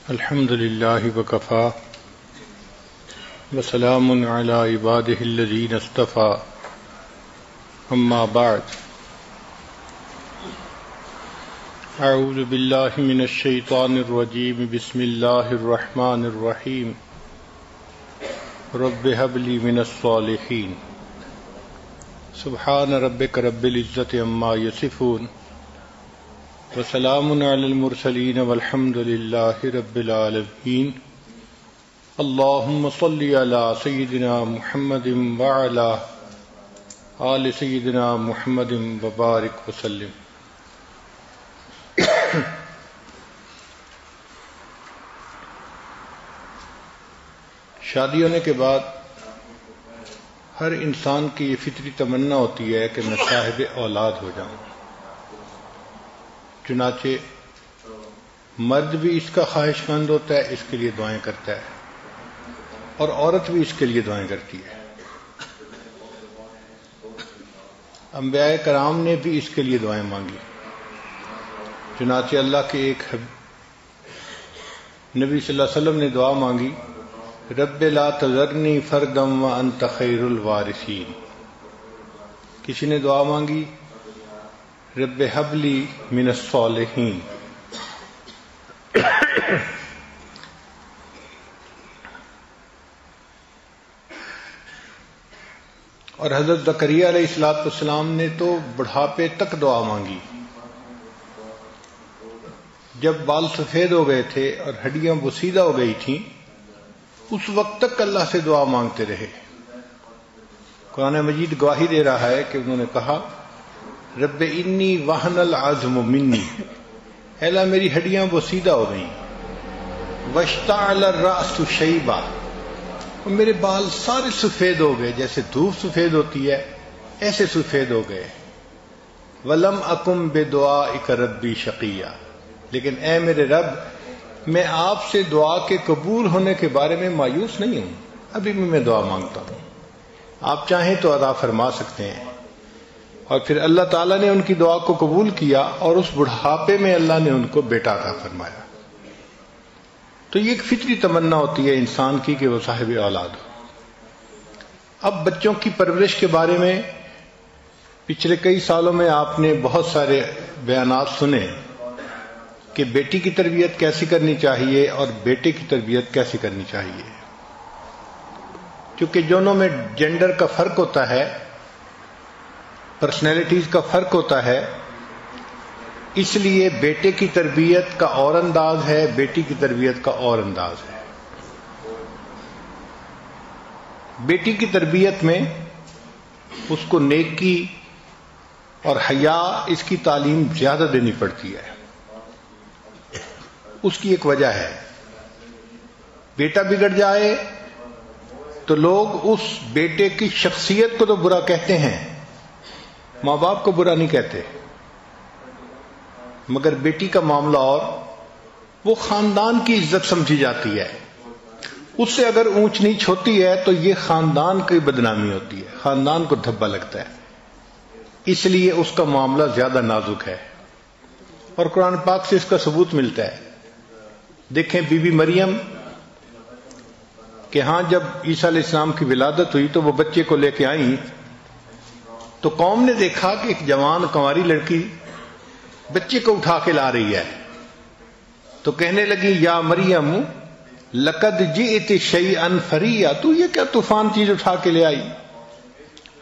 الحمد للہ وکفا وسلام علی عبادہ الذین اصطفی اما بعد اعوذ باللہ من الشیطان الرجیم بسم اللہ الرحمن الرحیم رب ھب لی من الصالحین سبحان ربک رب العزۃ عما یصفون وسلام علی المرسلین والحمد للہ رب العالمین اللہم صلی علی سیدنا محمد وعلی آل سیدنا محمد وبارک وسلم۔ شادی ہونے کے بعد ہر انسان کی یہ فطری تمنا ہوتی ہے کہ میں صاحب اولاد ہو جاؤں، چنانچہ مرد بھی اس کا خواہش مند ہوتا ہے، اس کے لیے دعائیں کرتا ہے، اور عورت بھی اس کے لیے دعائیں کرتی ہے۔ انبیاء کرام نے بھی اس کے لیے دعائیں مانگی، چنانچہ اللہ کے ایک نبی صلی اللہ علیہ وسلم نے دعا مانگی، رب لا تذرنی فردا وانت خیر الوارثین۔ کسی نے دعا مانگی رب ھب لی من الصالحین۔ اور حضرت زکریا علیہ السلام نے تو بڑھاپے تک دعا مانگی، جب بال سفید ہو گئے تھے اور ہڈیاں بسیدہ ہو گئی تھیں، اس وقت تک اللہ سے دعا مانگتے رہے۔ قرآن مجید گواہی دے رہا ہے کہ انہوں نے کہا رب انی وہن العظم منی، اے اللہ میری ہڈیاں بسیدہ ہو گئیں، واشتعل الرأس شیبا، اور میرے بال سارے سفید ہو گئے، جیسے دھوپ سفید ہوتی ہے ایسے سفید ہو گئے، ولم اکم بدعائک ربی شقیا، لیکن اے میرے رب میں آپ سے دعا کے قبول ہونے کے بارے میں مایوس نہیں ہوں، ابھی بھی میں دعا مانگتا ہوں، آپ چاہیں تو عطا فرما سکتے ہیں۔ اور پھر اللہ تعالیٰ نے ان کی دعا کو قبول کیا، اور اس بڑھاپے میں اللہ نے ان کو بیٹا عطا فرمایا۔ تو یہ ایک فطری تمنا ہوتی ہے انسان کی کہ وہ صاحب اولاد ہو۔ اب بچوں کی پرورش کے بارے میں پچھلے کئی سالوں میں آپ نے بہت سارے بیانات سنے کہ بیٹی کی تربیت کیسی کرنی چاہیے اور بیٹے کی تربیت کیسی کرنی چاہیے، کیونکہ دونوں میں جینڈر کا فرق ہوتا ہے، پرسنالٹیز کا فرق ہوتا ہے، اس لیے بیٹے کی تربیت کا اور انداز ہے، بیٹی کی تربیت کا اور انداز ہے۔ بیٹی کی تربیت میں اس کو نیکی اور حیا اس کی تعلیم زیادہ دینی پڑتی ہے۔ اس کی ایک وجہ ہے، بیٹا بگڑ جائے تو لوگ اس بیٹے کی شخصیت کو تو برا کہتے ہیں، ماں باپ کو برا نہیں کہتے، مگر بیٹی کا معاملہ اور، وہ خاندان کی عزت سمجھی جاتی ہے، اس سے اگر اونچ نیچ ہوتی ہے تو یہ خاندان کی بدنامی ہوتی ہے، خاندان کو دھبا لگتا ہے، اس لیے اس کا معاملہ زیادہ نازک ہے، اور قرآن پاک سے اس کا ثبوت ملتا ہے۔ دیکھیں بی بی مریم کہ ہاں جب عیسیٰ علیہ السلام کی ولادت ہوئی تو وہ بچے کو لے کے آئیں، تو قوم نے دیکھا کہ ایک جوان کنواری لڑکی بچے کو اٹھا کے لا رہی ہے، تو کہنے لگی یا مریم لقد جئت شیئا فریا، تو یہ کیا طوفان چیز اٹھا کے لے آئی،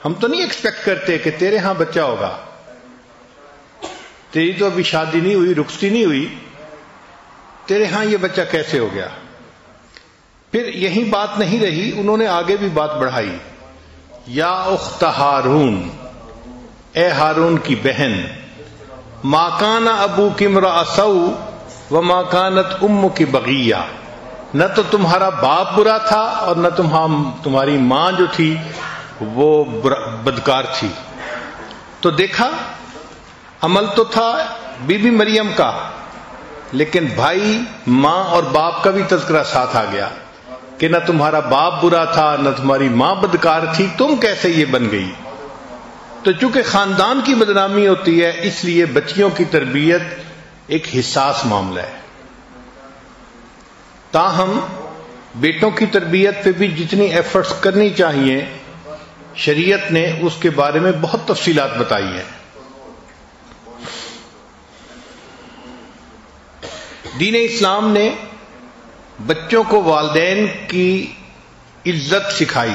ہم تو نہیں ایکسپیکٹ کرتے کہ تیرے ہاں بچہ ہوگا، تیری تو ابھی شادی نہیں ہوئی، رخصتی نہیں ہوئی، تیرے ہاں یہ بچہ کیسے ہو گیا۔ پھر یہی بات نہیں رہی، انہوں نے آگے بھی بات بڑھائی، یا اخت ہارون، اے ہارون کی بہن، ما کان ابوک امرأ سوء وما کانت امک بغیہ، نہ تو تمہارا باپ برا تھا اور نہ تمہاری ماں جو تھی وہ بدکار تھی۔ تو دیکھا عمل تو تھا بی بی مریم کا، لیکن بھائی ماں اور باپ کا بھی تذکرہ ساتھ آ گیا کہ نہ تمہارا باپ برا تھا نہ تمہاری ماں بدکار تھی، تم کیسے یہ بن گئی۔ تو چونکہ خاندان کی بدنامی ہوتی ہے، اس لیے بچیوں کی تربیت ایک حساس معاملہ ہے۔ تاہم بیٹوں کی تربیت پہ بھی جتنی ایفرٹس کرنی چاہیے شریعت نے اس کے بارے میں بہت تفصیلات بتائی ہیں. دین اسلام نے بچوں کو والدین کی عزت سکھائی.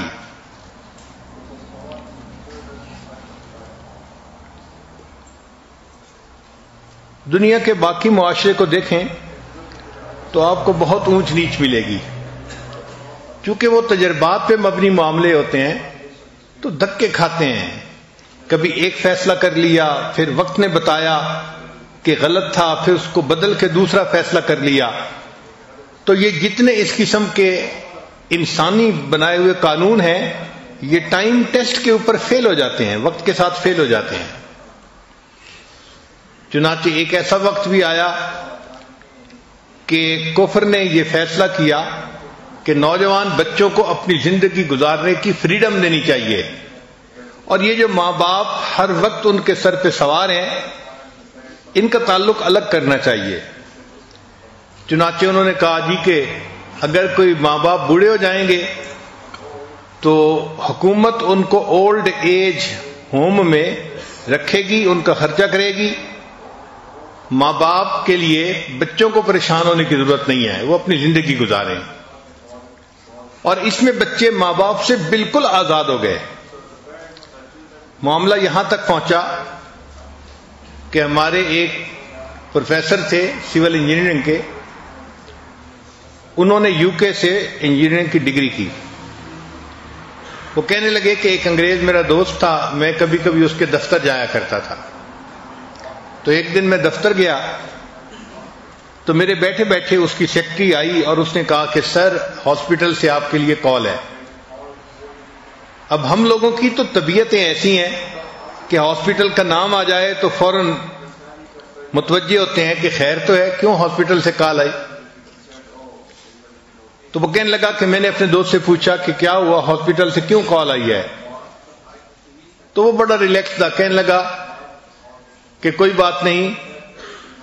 دنیا کے باقی معاشرے کو دیکھیں تو آپ کو بہت اونچ نیچ ملے گی. چونکہ وہ تجربات پہ مبنی معاملے ہوتے ہیں تو دھکے کھاتے ہیں. کبھی ایک فیصلہ کر لیا، پھر وقت نے بتایا کہ غلط تھا، پھر اس کو بدل کے دوسرا فیصلہ کر لیا. تو یہ جتنے اس قسم کے انسانی بنائے ہوئے قانون ہیں یہ ٹائم ٹیسٹ کے اوپر فیل ہو جاتے ہیں، وقت کے ساتھ فیل ہو جاتے ہیں. چنانچہ ایک ایسا وقت بھی آیا کہ کفر نے یہ فیصلہ کیا کہ نوجوان بچوں کو اپنی زندگی گزارنے کی فریڈم دینی چاہیے، اور یہ جو ماں باپ ہر وقت ان کے سر پہ سوار ہیں ان کا تعلق الگ کرنا چاہیے. چنانچہ انہوں نے کہا جی کہ اگر کوئی ماں باپ بوڑھے ہو جائیں گے تو حکومت ان کو اولڈ ایج ہوم میں رکھے گی، ان کا خرچہ کرے گی. ماں باپ کے لیے بچوں کو پریشان ہونے کی ضرورت نہیں ہے، وہ اپنی زندگی گزاریں. اور اس میں بچے ماں باپ سے بالکل آزاد ہو گئے. معاملہ یہاں تک پہنچا کہ ہمارے ایک پروفیسر تھے سول انجینئرنگ کے، انہوں نے یو کے سے انجینئرنگ کی ڈگری کی. وہ کہنے لگے کہ ایک انگریز میرا دوست تھا، میں کبھی کبھی اس کے دفتر جایا کرتا تھا. تو ایک دن میں دفتر گیا تو میرے بیٹھے بیٹھے اس کی سیکرٹری آئی اور اس نے کہا کہ سر ہاسپٹل سے آپ کے لیے کال ہے. اب ہم لوگوں کی تو طبیعتیں ایسی ہیں کہ ہاسپٹل کا نام آ جائے تو فوراً متوجہ ہوتے ہیں کہ خیر تو ہے، کیوں ہاسپٹل سے کال آئی. تو وہ کہنے لگا کہ میں نے اپنے دوست سے پوچھا کہ کیا ہوا، ہاسپٹل سے کیوں کال آئی ہے. تو وہ بڑا ریلیکس تھا، کہنے لگا کہ کوئی بات نہیں،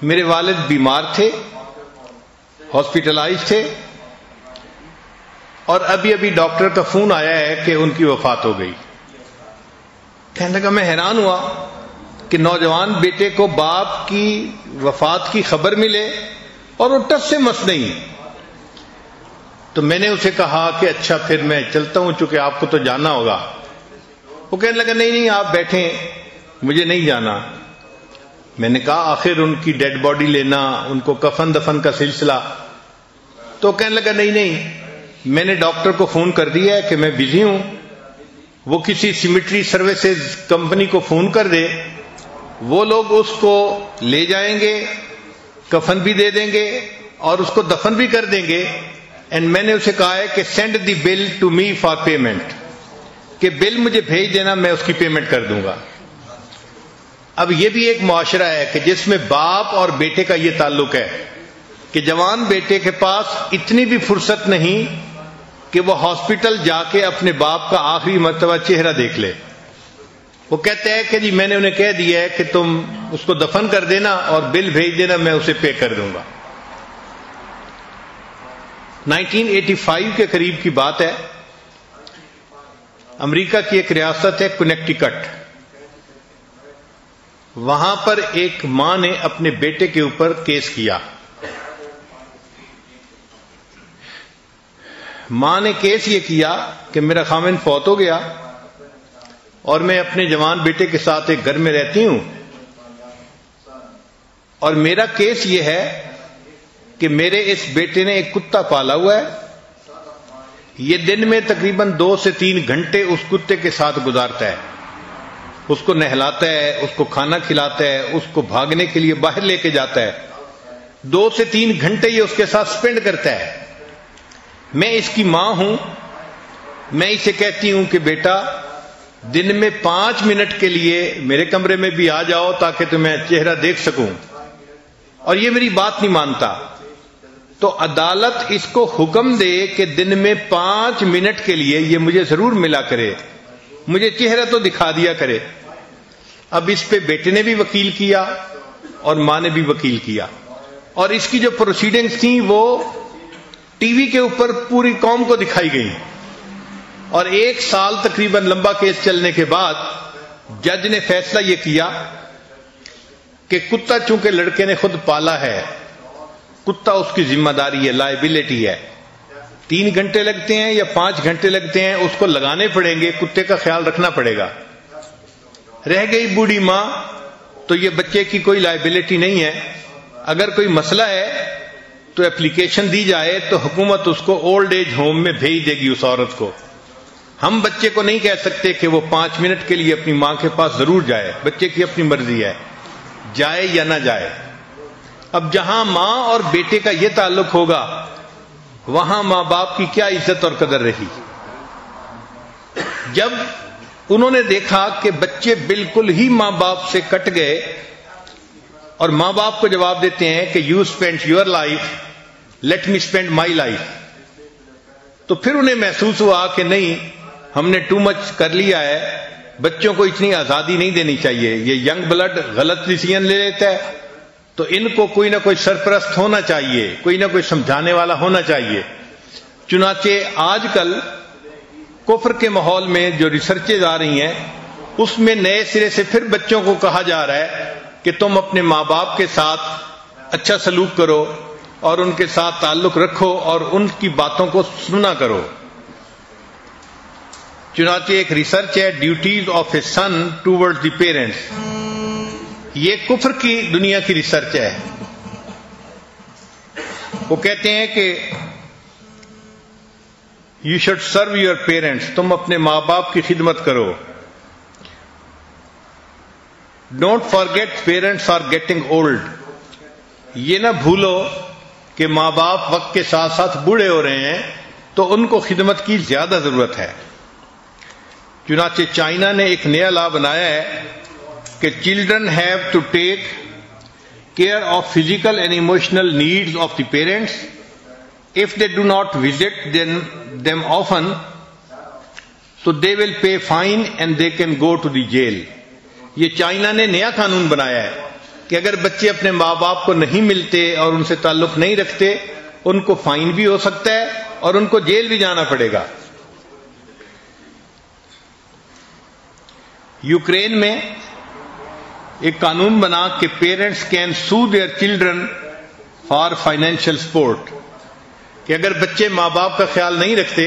میرے والد بیمار تھے، ہاسپٹلائز تھے، اور ابھی ابھی ڈاکٹر کا فون آیا ہے کہ ان کی وفات ہو گئی. کہنے لگا میں حیران ہوا کہ نوجوان بیٹے کو باپ کی وفات کی خبر ملے اور وہ ٹس سے مس نہیں. تو میں نے اسے کہا کہ اچھا پھر میں چلتا ہوں، چونکہ آپ کو تو جانا ہوگا. وہ کہنے لگا نہیں آپ بیٹھیں، مجھے نہیں جانا. میں نے کہا آخر ان کی ڈیڈ باڈی لینا، ان کو کفن دفن کا سلسلہ. تو کہنے لگا نہیں میں نے ڈاکٹر کو فون کر دیا ہے کہ میں بزی ہوں، وہ کسی سیمیٹری سروسز کمپنی کو فون کر دے، وہ لوگ اس کو لے جائیں گے، کفن بھی دے دیں گے اور اس کو دفن بھی کر دیں گے. اینڈ میں نے اسے کہا ہے کہ send the bill to me for payment, کہ بل مجھے بھیج دینا، میں اس کی پیمنٹ کر دوں گا. اب یہ بھی ایک معاشرہ ہے کہ جس میں باپ اور بیٹے کا یہ تعلق ہے کہ جوان بیٹے کے پاس اتنی بھی فرصت نہیں کہ وہ ہاسپٹل جا کے اپنے باپ کا آخری مرتبہ چہرہ دیکھ لے. وہ کہتے ہیں کہ جی میں نے انہیں کہہ دیا ہے کہ تم اس کو دفن کر دینا اور بل بھیج دینا، میں اسے پے کر دوں گا. 1985 کے قریب کی بات ہے، امریکہ کی ایک ریاست ہے کنیکٹیکٹ. وہاں پر ایک ماں نے اپنے بیٹے کے اوپر کیس کیا. ماں نے کیس یہ کیا کہ میرا خاوند فوت ہو گیا اور میں اپنے جوان بیٹے کے ساتھ ایک گھر میں رہتی ہوں، اور میرا کیس یہ ہے کہ میرے اس بیٹے نے ایک کتا پالا ہوا ہے، یہ دن میں تقریباً 2 سے 3 گھنٹے اس کتے کے ساتھ گزارتا ہے، اس کو نہلاتا ہے، اس کو کھانا کھلاتا ہے، اس کو بھاگنے کے لیے باہر لے کے جاتا ہے. 2 سے 3 گھنٹے یہ اس کے ساتھ سپینڈ کرتا ہے. میں اس کی ماں ہوں، میں اسے کہتی ہوں کہ بیٹا دن میں 5 منٹ کے لیے میرے کمرے میں بھی آ جاؤ تاکہ تمہیں چہرہ دیکھ سکوں، اور یہ میری بات نہیں مانتا. تو عدالت اس کو حکم دے کہ دن میں 5 منٹ کے لیے یہ مجھے ضرور ملا کرے، مجھے چہرہ تو دکھا دیا کرے. اب اس پہ بیٹے نے بھی وکیل کیا اور ماں نے بھی وکیل کیا، اور اس کی جو پروسیڈنگز تھیں وہ ٹی وی کے اوپر پوری قوم کو دکھائی گئی، اور 1 سال تقریباً لمبا کیس چلنے کے بعد جج نے فیصلہ یہ کیا کہ کتا چونکہ لڑکے نے خود پالا ہے، کتا اس کی ذمہ داری ہے، لائبلٹی ہے، 3 گھنٹے لگتے ہیں یا 5 گھنٹے لگتے ہیں اس کو لگانے پڑیں گے، کتے کا خیال رکھنا پڑے گا۔ رہ گئی بوڑھی ماں، تو یہ بچے کی کوئی لائبلٹی نہیں ہے، اگر کوئی مسئلہ ہے تو اپلیکیشن دی جائے تو حکومت اس کو اولڈ ایج ہوم میں بھیج دے گی اس عورت کو۔ ہم بچے کو نہیں کہہ سکتے کہ وہ 5 منٹ کے لیے اپنی ماں کے پاس ضرور جائے، بچے کی اپنی مرضی ہے جائے یا نہ جائے۔ اب جہاں ماں اور بیٹے کا یہ تعلق ہوگا وہاں ماں باپ کی کیا عزت اور قدر رہی۔ جب انہوں نے دیکھا کہ بچے بالکل ہی ماں باپ سے کٹ گئے اور ماں باپ کو جواب دیتے ہیں کہ you spend your life, let me spend my life, تو پھر انہیں محسوس ہوا کہ نہیں، ہم نے ٹو مچ کر لیا ہے، بچوں کو اتنی آزادی نہیں دینی چاہیے، یہ ینگ بلڈ غلط ڈیسیژن لے لیتا ہے، تو ان کو کوئی نہ کوئی سرپرست ہونا چاہیے، کوئی نہ کوئی سمجھانے والا ہونا چاہیے۔ چنانچہ آج کل کفر کے ماحول میں جو ریسرچز آ رہی ہیں اس میں نئے سرے سے پھر بچوں کو کہا جا رہا ہے کہ تم اپنے ماں باپ کے ساتھ اچھا سلوک کرو اور ان کے ساتھ تعلق رکھو اور ان کی باتوں کو سنا کرو۔ چنانچہ ایک ریسرچ ہے duties of a son toward the parents, یہ کفر کی دنیا کی ریسرچ ہے۔ وہ کہتے ہیں کہ you should serve your parents, تم اپنے ماں باپ کی خدمت کرو۔ Don't forget parents are getting old, یہ نہ بھولو کہ ماں باپ وقت کے ساتھ ساتھ بوڑھے ہو رہے ہیں تو ان کو خدمت کی زیادہ ضرورت ہے۔ چنانچہ چائنا نے ایک نیا لا بنایا ہے کہ children have to take care of physical and emotional needs of the parents if they do not visit them often, so they will pay fine and they can go to the jail۔ یہ China نے نیا قانون بنایا ہے کہ اگر بچے اپنے ماں باپ کو نہیں ملتے اور ان سے تعلق نہیں رکھتے ان کو فائن بھی ہو سکتا ہے اور ان کو جیل بھی جانا پڑے گا۔ یوکرین میں ایک قانون بنا کہ parents can sue their children for financial support, کہ اگر بچے ماں باپ کا خیال نہیں رکھتے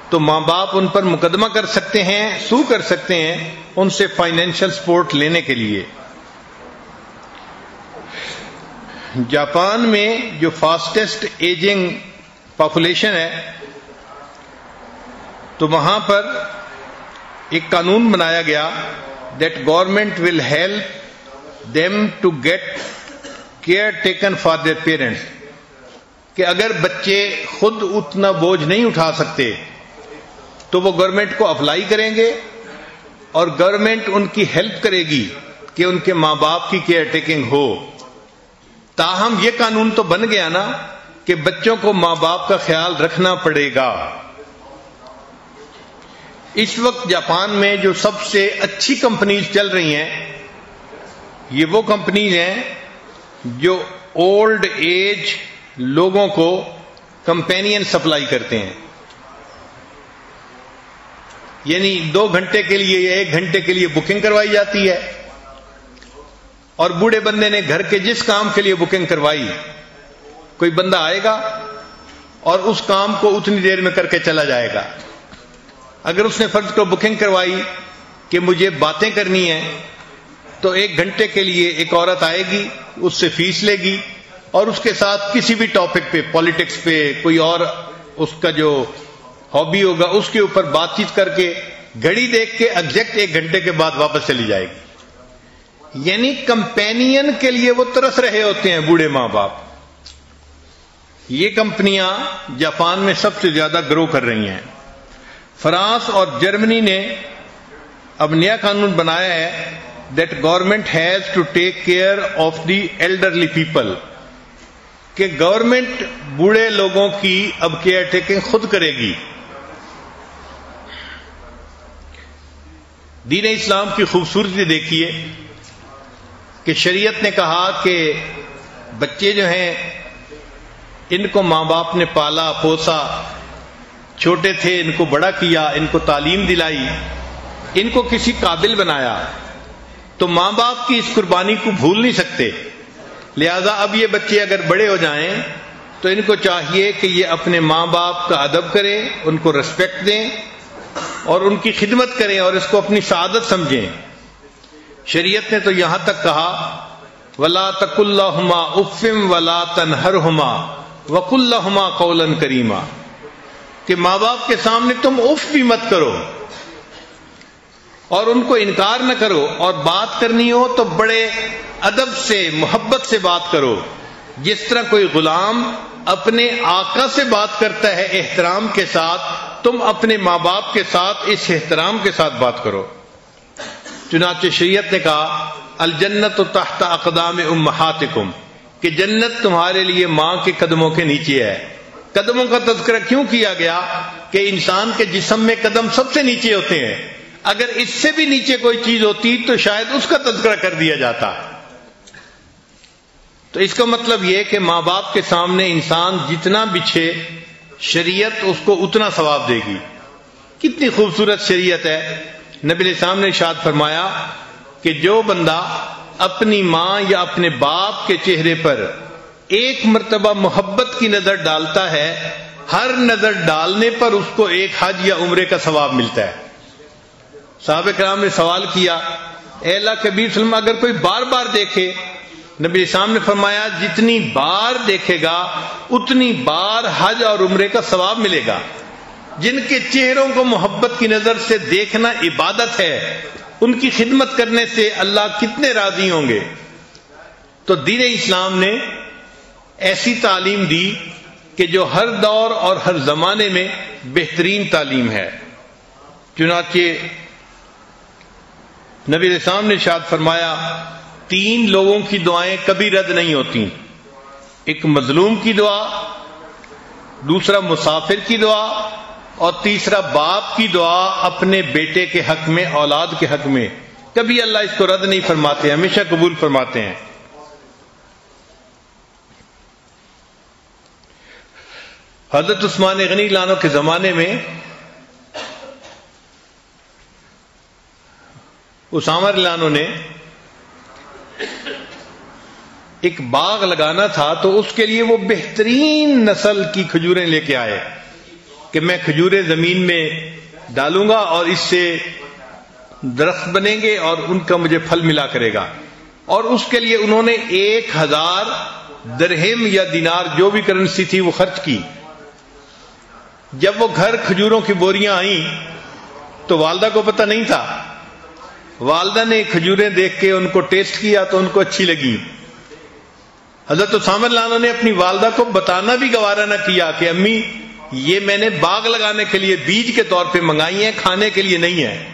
تو ماں باپ ان پر مقدمہ کر سکتے ہیں، سو کر سکتے ہیں ان سے فائنینشیل سپورٹ لینے کے لیے۔ جاپان میں جو فاسٹسٹ ایجنگ پاپولیشن ہے تو وہاں پر ایک قانون بنایا گیا that government will help them to get care taken for their parents, کہ اگر بچے خود اتنا بوجھ نہیں اٹھا سکتے تو وہ گورنمنٹ کو اپلائی کریں گے اور گورنمنٹ ان کی ہیلپ کرے گی کہ ان کے ماں باپ کی کیئر ٹیکنگ ہو۔ تاہم یہ قانون تو بن گیا نا کہ بچوں کو ماں باپ کا خیال رکھنا پڑے گا۔ اس وقت جاپان میں جو سب سے اچھی کمپنیز چل رہی ہیں یہ وہ کمپنیز ہیں جو اولڈ ایج لوگوں کو کمپینین سپلائی کرتے ہیں، یعنی 2 گھنٹے کے لیے یا 1 گھنٹے کے لیے بکنگ کروائی جاتی ہے اور بوڑھے بندے نے گھر کے جس کام کے لیے بکنگ کروائی کوئی بندہ آئے گا اور اس کام کو اتنی دیر میں کر کے چلا جائے گا۔ اگر اس نے فرض کو بکنگ کروائی کہ مجھے باتیں کرنی ہیں تو 1 گھنٹے کے لیے ایک عورت آئے گی، اس سے فیس لے گی اور اس کے ساتھ کسی بھی ٹاپک پہ، پالیٹکس پہ، کوئی اور اس کا جو ہابی ہوگا اس کے اوپر بات چیت کر کے گھڑی دیکھ کے ایگزیکٹ 1 گھنٹے کے بعد واپس چلی جائے گی۔ یعنی کمپینین کے لیے وہ ترس رہے ہوتے ہیں بوڑھے ماں باپ۔ یہ کمپنیاں جاپان میں سب سے زیادہ گرو کر رہی ہیں۔ فرانس اور جرمنی نے اب نیا قانون بنایا ہے that government has to take care of the elderly people, کہ گورنمنٹ بوڑھے لوگوں کی اب کیئر ٹیکنگ خود کرے گی۔ دین اسلام کی خوبصورتی دیکھیے کہ شریعت نے کہا کہ بچے جو ہیں ان کو ماں باپ نے پالا پوسا، چھوٹے تھے ان کو بڑا کیا، ان کو تعلیم دلائی، ان کو کسی قابل بنایا، تو ماں باپ کی اس قربانی کو بھول نہیں سکتے۔ لہذا اب یہ بچے اگر بڑے ہو جائیں تو ان کو چاہیے کہ یہ اپنے ماں باپ کا ادب کریں، ان کو ریسپیکٹ دیں اور ان کی خدمت کریں اور اس کو اپنی سعادت سمجھیں۔ شریعت نے تو یہاں تک کہا وَلَا تَقُلْ لَهُمَا أُفٍّ وَلَا تَنْهَرْهُمَا وَقُلْ لَهُمَا قَوْلًا كَرِيمًا کہ ماں باپ کے سامنے تم اف بھی مت کرو اور ان کو انکار نہ کرو، اور بات کرنی ہو تو بڑے ادب سے محبت سے بات کرو، جس طرح کوئی غلام اپنے آقا سے بات کرتا ہے احترام کے ساتھ، تم اپنے ماں باپ کے ساتھ اس احترام کے ساتھ بات کرو۔ چنانچہ شریعت نے کہا الجنت تحت اقدام امہاتکم کہ جنت تمہارے لیے ماں کے قدموں کے نیچے ہے۔ قدموں کا تذکرہ کیوں کیا گیا؟ کہ انسان کے جسم میں قدم سب سے نیچے ہوتے ہیں، اگر اس سے بھی نیچے کوئی چیز ہوتی تو شاید اس کا تذکرہ کر دیا جاتا۔ تو اس کا مطلب یہ کہ ماں باپ کے سامنے انسان جتنا بچھے شریعت اس کو اتنا ثواب دے گی۔ کتنی خوبصورت شریعت ہے۔ نبی علیہ السلام نے ارشاد فرمایا کہ جو بندہ اپنی ماں یا اپنے باپ کے چہرے پر ایک مرتبہ محبت کی نظر ڈالتا ہے، ہر نظر ڈالنے پر اس کو ایک حج یا عمرے کا ثواب ملتا ہے۔ صحابہ کرام نے سوال کیا اے اللہ کے نبی صلی اللہ علیہ وسلم اگر کوئی بار بار دیکھے؟ نبی اسلام نے فرمایا جتنی بار دیکھے گا اتنی بار حج اور عمرے کا ثواب ملے گا۔ جن کے چہروں کو محبت کی نظر سے دیکھنا عبادت ہے، ان کی خدمت کرنے سے اللہ کتنے راضی ہوں گے۔ تو دین اسلام نے ایسی تعلیم دی کہ جو ہر دور اور ہر زمانے میں بہترین تعلیم ہے۔ چنانچہ نبی علیہ السلام نے ارشاد فرمایا 3 لوگوں کی دعائیں کبھی رد نہیں ہوتی، ایک مظلوم کی دعا، دوسرا مسافر کی دعا، اور تیسرا باپ کی دعا اپنے بیٹے کے حق میں، اولاد کے حق میں۔ کبھی اللہ اس کو رد نہیں فرماتے، ہمیشہ قبول فرماتے ہیں۔ حضرت عثمان غنی لانو کے زمانے میں اسامہ لانو نے ایک باغ لگانا تھا، تو اس کے لیے وہ بہترین نسل کی کھجوریں لے کے آئے کہ میں کھجوریں زمین میں ڈالوں گا اور اس سے درخت بنیں گے اور ان کا مجھے پھل ملا کرے گا۔ اور اس کے لیے انہوں نے 1000 درہم یا دینار جو بھی کرنسی تھی وہ خرچ کی۔ جب وہ گھر کھجوروں کی بوریاں آئیں تو والدہ کو پتہ نہیں تھا۔ والدہ نے کھجوریں دیکھ کے ان کو ٹیسٹ کیا تو ان کو اچھی لگی۔ حضرت اسامہ لانو نے اپنی والدہ کو بتانا بھی گوارا نہ کیا کہ امی یہ میں نے باغ لگانے کے لیے بیج کے طور پہ منگائی ہیں، کھانے کے لیے نہیں ہے۔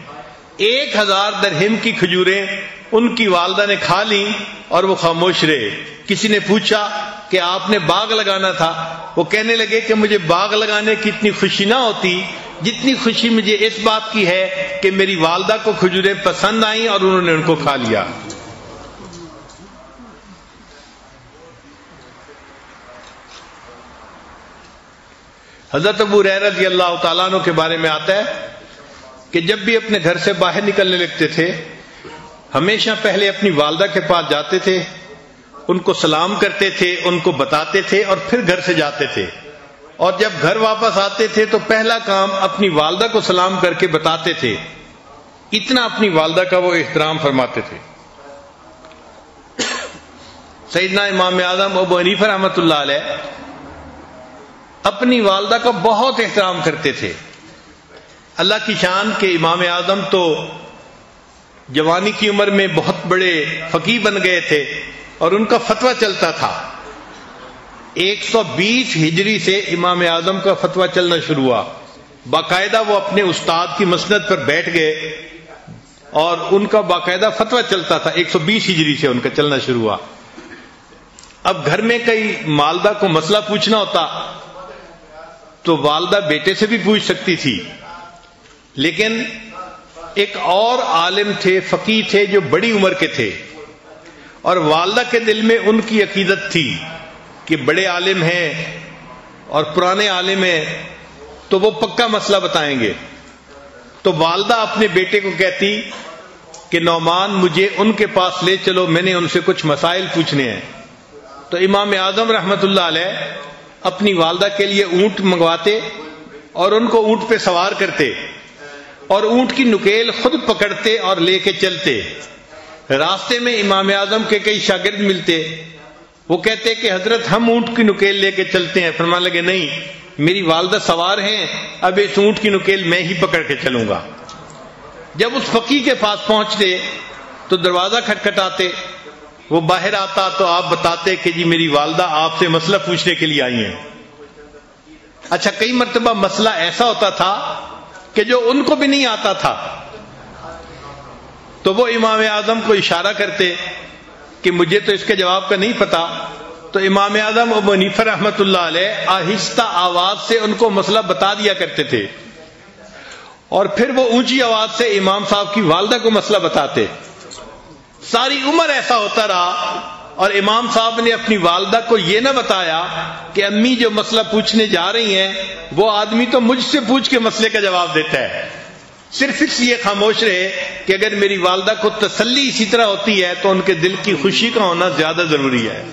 1000 درہم کی کھجوریں ان کی والدہ نے کھا لیں اور وہ خاموش رہے۔ کسی نے پوچھا کہ آپ نے باغ لگانا تھا؟ وہ کہنے لگے کہ مجھے باغ لگانے کی اتنی خوشی نہ ہوتی جتنی خوشی مجھے اس بات کی ہے کہ میری والدہ کو کھجوریں پسند آئیں اور انہوں نے ان کو کھا لیا۔ حضرت ابو ہریرہ رضی اللہ تعالیٰ عنہ کے بارے میں آتا ہے کہ جب بھی اپنے گھر سے باہر نکلنے لگتے تھے ہمیشہ پہلے اپنی والدہ کے پاس جاتے تھے، ان کو سلام کرتے تھے، ان کو بتاتے تھے اور پھر گھر سے جاتے تھے، اور جب گھر واپس آتے تھے تو پہلا کام اپنی والدہ کو سلام کر کے بتاتے تھے۔ اتنا اپنی والدہ کا وہ احترام فرماتے تھے۔ سیدنا امام اعظم ابو حنیفہ رحمۃ اللہ علیہ اپنی والدہ کا بہت احترام کرتے تھے۔ اللہ کی شان کہ امام اعظم تو جوانی کی عمر میں بہت بڑے فقیہ بن گئے تھے اور ان کا فتویٰ چلتا تھا۔ 120 ہجری سے امام اعظم کا فتویٰ چلنا شروع ہوا۔ باقاعدہ وہ اپنے استاد کی مسند پر بیٹھ گئے اور ان کا باقاعدہ فتویٰ چلتا تھا۔ 120 ہجری سے ان کا چلنا شروع ہوا۔ اب گھر میں کئی والدہ کو مسئلہ پوچھنا ہوتا تو والدہ بیٹے سے بھی پوچھ سکتی تھی، لیکن ایک اور عالم تھے، فقیہ تھے جو بڑی عمر کے تھے، اور والدہ کے دل میں ان کی عقیدت تھی کہ بڑے عالم ہیں، اور پرانے عالم ہیں تو وہ پکا مسئلہ بتائیں گے. تو والدہ اپنے بیٹے کو کہتی کہ نعمان مجھے ان کے پاس لے چلو، میں نے ان سے کچھ مسائل پوچھنے ہیں. تو امام اعظم رحمت اللہ علیہ اپنی والدہ کے لیے اونٹ منگواتے اور ان کو اونٹ پہ سوار کرتے اور اونٹ کی نکیل خود پکڑتے اور لے کے چلتے. راستے میں امام اعظم کے کئی شاگرد ملتے، وہ کہتے کہ حضرت ہم اونٹ کی نکیل لے کے چلتے ہیں. فرمانے لگے نہیں، میری والدہ سوار ہیں، اب اس اونٹ کی نکیل میں ہی پکڑ کے چلوں گا. جب اس فقیہ کے پاس پہنچتے تو دروازہ کھٹکھٹاتے، وہ باہر آتا تو آپ بتاتے کہ جی میری والدہ آپ سے مسئلہ پوچھنے کے لیے آئی ہیں. اچھا، کئی مرتبہ مسئلہ ایسا ہوتا تھا کہ جو ان کو بھی نہیں آتا تھا، تو وہ امام اعظم کو اشارہ کرتے کہ مجھے تو اس کے جواب کا نہیں پتا. تو امام اعظم ابو حنیفہ رحمۃ اللہ علیہ آہستہ آواز سے ان کو مسئلہ بتا دیا کرتے تھے، اور پھر وہ اونچی آواز سے امام صاحب کی والدہ کو مسئلہ بتاتے. ساری عمر ایسا ہوتا رہا، اور امام صاحب نے اپنی والدہ کو یہ نہ بتایا کہ امی جو مسئلہ پوچھنے جا رہی ہیں وہ آدمی تو مجھ سے پوچھ کے مسئلے کا جواب دیتا ہے. صرف اس لیے خاموش رہے کہ اگر میری والدہ کو تسلی اسی طرح ہوتی ہے تو ان کے دل کی خوشی کا ہونا زیادہ ضروری ہے.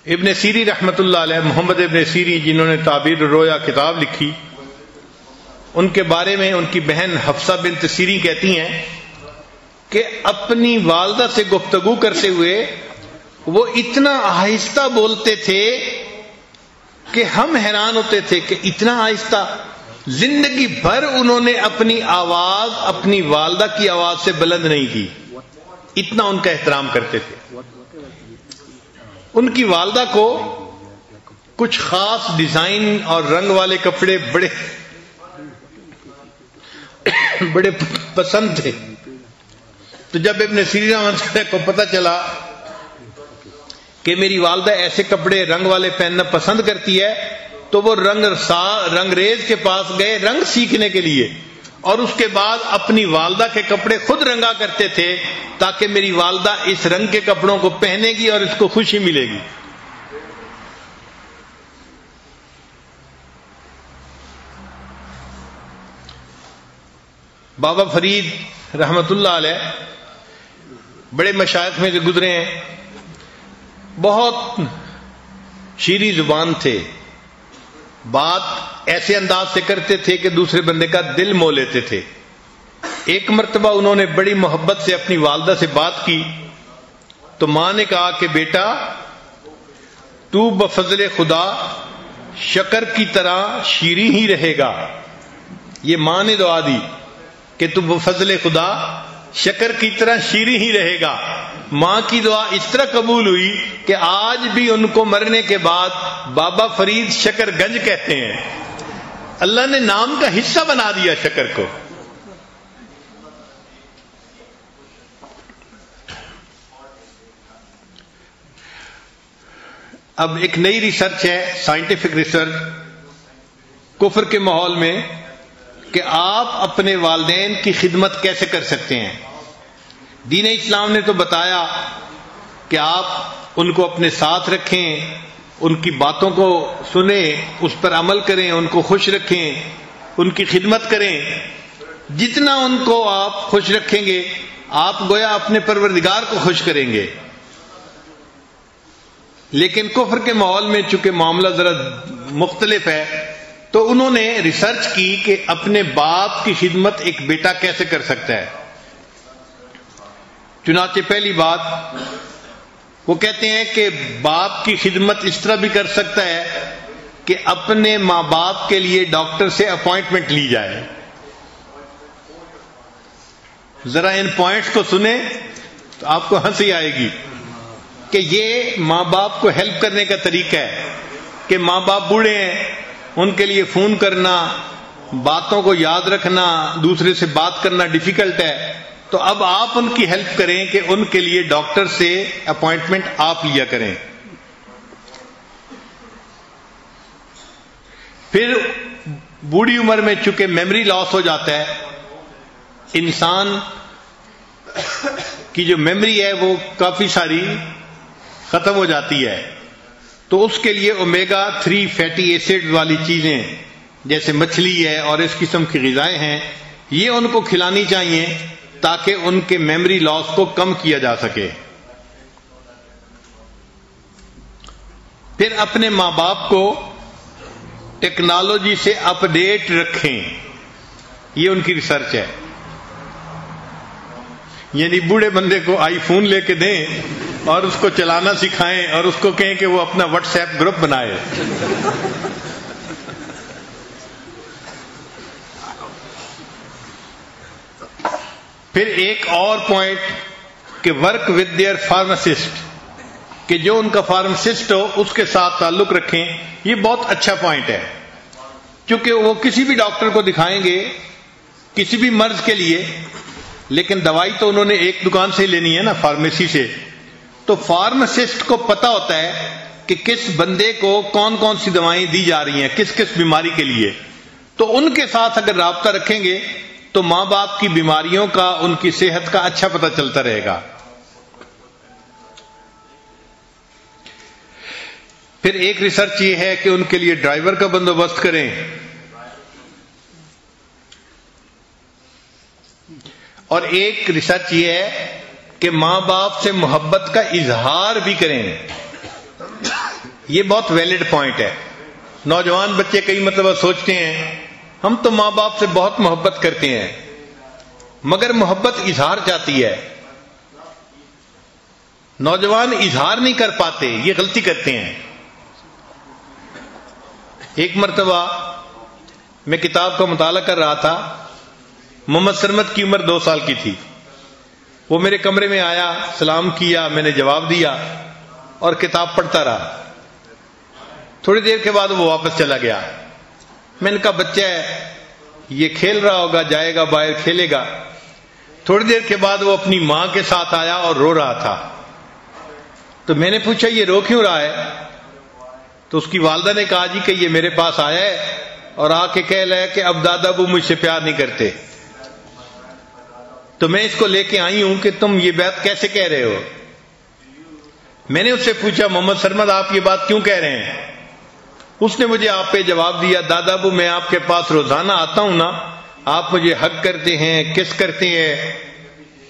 ابن سیری رحمت اللہ علیہ، محمد ابن سیری جنہوں نے تعبیر الرؤیا کتاب لکھی، ان کے بارے میں ان کی بہن حفصہ بنت سیری کہتی ہیں کہ اپنی والدہ سے گفتگو کرتے ہوئے وہ اتنا آہستہ بولتے تھے کہ ہم حیران ہوتے تھے کہ اتنا آہستہ. زندگی بھر انہوں نے اپنی آواز اپنی والدہ کی آواز سے بلند نہیں کی، اتنا ان کا احترام کرتے تھے. ان کی والدہ کو کچھ خاص ڈیزائن اور رنگ والے کپڑے بڑے پسند تھے. تو جب ابن سیری رحمۃ اللہ کو پتہ چلا کہ میری والدہ ایسے کپڑے رنگ والے پہننا پسند کرتی ہے تو وہ رنگریز کے پاس گئے رنگ سیکھنے کے لیے، اور اس کے بعد اپنی والدہ کے کپڑے خود رنگا کرتے تھے تاکہ میری والدہ اس رنگ کے کپڑوں کو پہنے گی اور اس کو خوشی ملے گی. بابا فرید رحمت اللہ علیہ بڑے مشائخ میں سے گزرے ہیں، بہت شیریں زبان تھے، بات ایسے انداز سے کرتے تھے کہ دوسرے بندے کا دل مو لیتے تھے. ایک مرتبہ انہوں نے بڑی محبت سے اپنی والدہ سے بات کی تو ماں نے کہا کہ بیٹا تو بفضل خدا شکر کی طرح شیریں ہی رہے گا. یہ ماں نے دعا دی کہ تو بفضل خدا شکر کی طرح شیریں ہی رہے گا. ماں کی دعا اس طرح قبول ہوئی کہ آج بھی ان کو مرنے کے بعد بابا فرید شکر گنج کہتے ہیں. اللہ نے نام کا حصہ بنا دیا شکر کو. اب ایک نئی ریسرچ ہے، سائنٹیفک ریسرچ، کفر کے ماحول میں، کہ آپ اپنے والدین کی خدمت کیسے کر سکتے ہیں. دین اسلام نے تو بتایا کہ آپ ان کو اپنے ساتھ رکھیں، ان کی باتوں کو سنیں، اس پر عمل کریں، ان کو خوش رکھیں، ان کی خدمت کریں. جتنا ان کو آپ خوش رکھیں گے آپ گویا اپنے پروردگار کو خوش کریں گے. لیکن کفر کے ماحول میں چونکہ معاملہ ذرا مختلف ہے تو انہوں نے ریسرچ کی کہ اپنے باپ کی خدمت ایک بیٹا کیسے کر سکتا ہے. چنانچہ پہلی بات وہ کہتے ہیں کہ باپ کی خدمت اس طرح بھی کر سکتا ہے کہ اپنے ماں باپ کے لیے ڈاکٹر سے اپوائنٹمنٹ لی جائے. ذرا ان پوائنٹس کو سنیں تو آپ کو ہنسی آئے گی کہ یہ ماں باپ کو ہیلپ کرنے کا طریقہ ہے کہ ماں باپ بوڑھے ہیں، ان کے لیے فون کرنا، باتوں کو یاد رکھنا، دوسرے سے بات کرنا ڈیفیکلٹ ہے، تو اب آپ ان کی ہیلپ کریں کہ ان کے لیے ڈاکٹر سے اپوائنٹمنٹ آپ لیا کریں. پھر بوڑھی عمر میں چونکہ میموری لاس ہو جاتا ہے، انسان کی جو میموری ہے وہ کافی ساری ختم ہو جاتی ہے، تو اس کے لیے اومیگا 3 فیٹی ایسڈ والی چیزیں جیسے مچھلی ہے اور اس قسم کی غذائیں ہیں، یہ ان کو کھلانی چاہیے تاکہ ان کے میموری لاس کو کم کیا جا سکے۔ پھر اپنے ماں باپ کو ٹیکنالوجی سے اپ ڈیٹ رکھیں، یہ ان کی ریسرچ ہے، یعنی بوڑھے بندے کو آئی فون لے کے دیں اور اس کو چلانا سکھائیں اور اس کو کہیں کہ وہ اپنا واٹس ایپ گروپ بنائے۔ پھر ایک اور پوائنٹ کہ ورک ود دیئر فارماسسٹ، کہ جو ان کا فارماسسٹ ہو اس کے ساتھ تعلق رکھیں، یہ بہت اچھا پوائنٹ ہے، کیونکہ وہ کسی بھی ڈاکٹر کو دکھائیں گے کسی بھی مرض کے لیے، لیکن دوائی تو انہوں نے ایک دکان سے لینی ہے نا، فارمیسی سے، تو فارماسسٹ کو پتا ہوتا ہے کہ کس بندے کو کون کون سی دوائیں دی جا رہی ہیں کس کس بیماری کے لیے، تو ان کے ساتھ اگر رابطہ رکھیں گے تو ماں باپ کی بیماریوں کا، ان کی صحت کا اچھا پتہ چلتا رہے گا۔ پھر ایک ریسرچ یہ ہے کہ ان کے لیے ڈرائیور کا بندوبست کریں، اور ایک ریسرچ یہ ہے کہ ماں باپ سے محبت کا اظہار بھی کریں، یہ بہت ویلڈ پوائنٹ ہے۔ نوجوان بچے کئی مرتبہ سوچتے ہیں ہم تو ماں باپ سے بہت محبت کرتے ہیں، مگر محبت اظہار چاہتی ہے، نوجوان اظہار نہیں کر پاتے، یہ غلطی کرتے ہیں۔ ایک مرتبہ میں کتاب کا مطالعہ کر رہا تھا، محمد سرمد کی عمر 2 سال کی تھی، وہ میرے کمرے میں آیا، سلام کیا، میں نے جواب دیا اور کتاب پڑھتا رہا۔ تھوڑی دیر کے بعد وہ واپس چلا گیا۔ میں نے کہا بچہ ہے، یہ کھیل رہا ہوگا، جائے گا باہر کھیلے گا۔ تھوڑی دیر کے بعد وہ اپنی ماں کے ساتھ آیا اور رو رہا تھا، تو میں نے پوچھا یہ رو کیوں رہا ہے؟ تو اس کی والدہ نے کہا جی کہ یہ میرے پاس آیا ہے اور آ کے کہہ رہا ہے کہ اب دادا ابو مجھ سے پیار نہیں کرتے، تو میں اس کو لے کے آئی ہوں کہ تم یہ بات کیسے کہہ رہے ہو۔ میں نے اس سے پوچھا محمد سرمد آپ یہ بات کیوں کہہ رہے ہیں؟ اس نے مجھے آپ پہ جواب دیا، دادا ابو میں آپ کے پاس روزانہ آتا ہوں نا، آپ مجھے حگ کرتے ہیں، کس کرتے ہیں،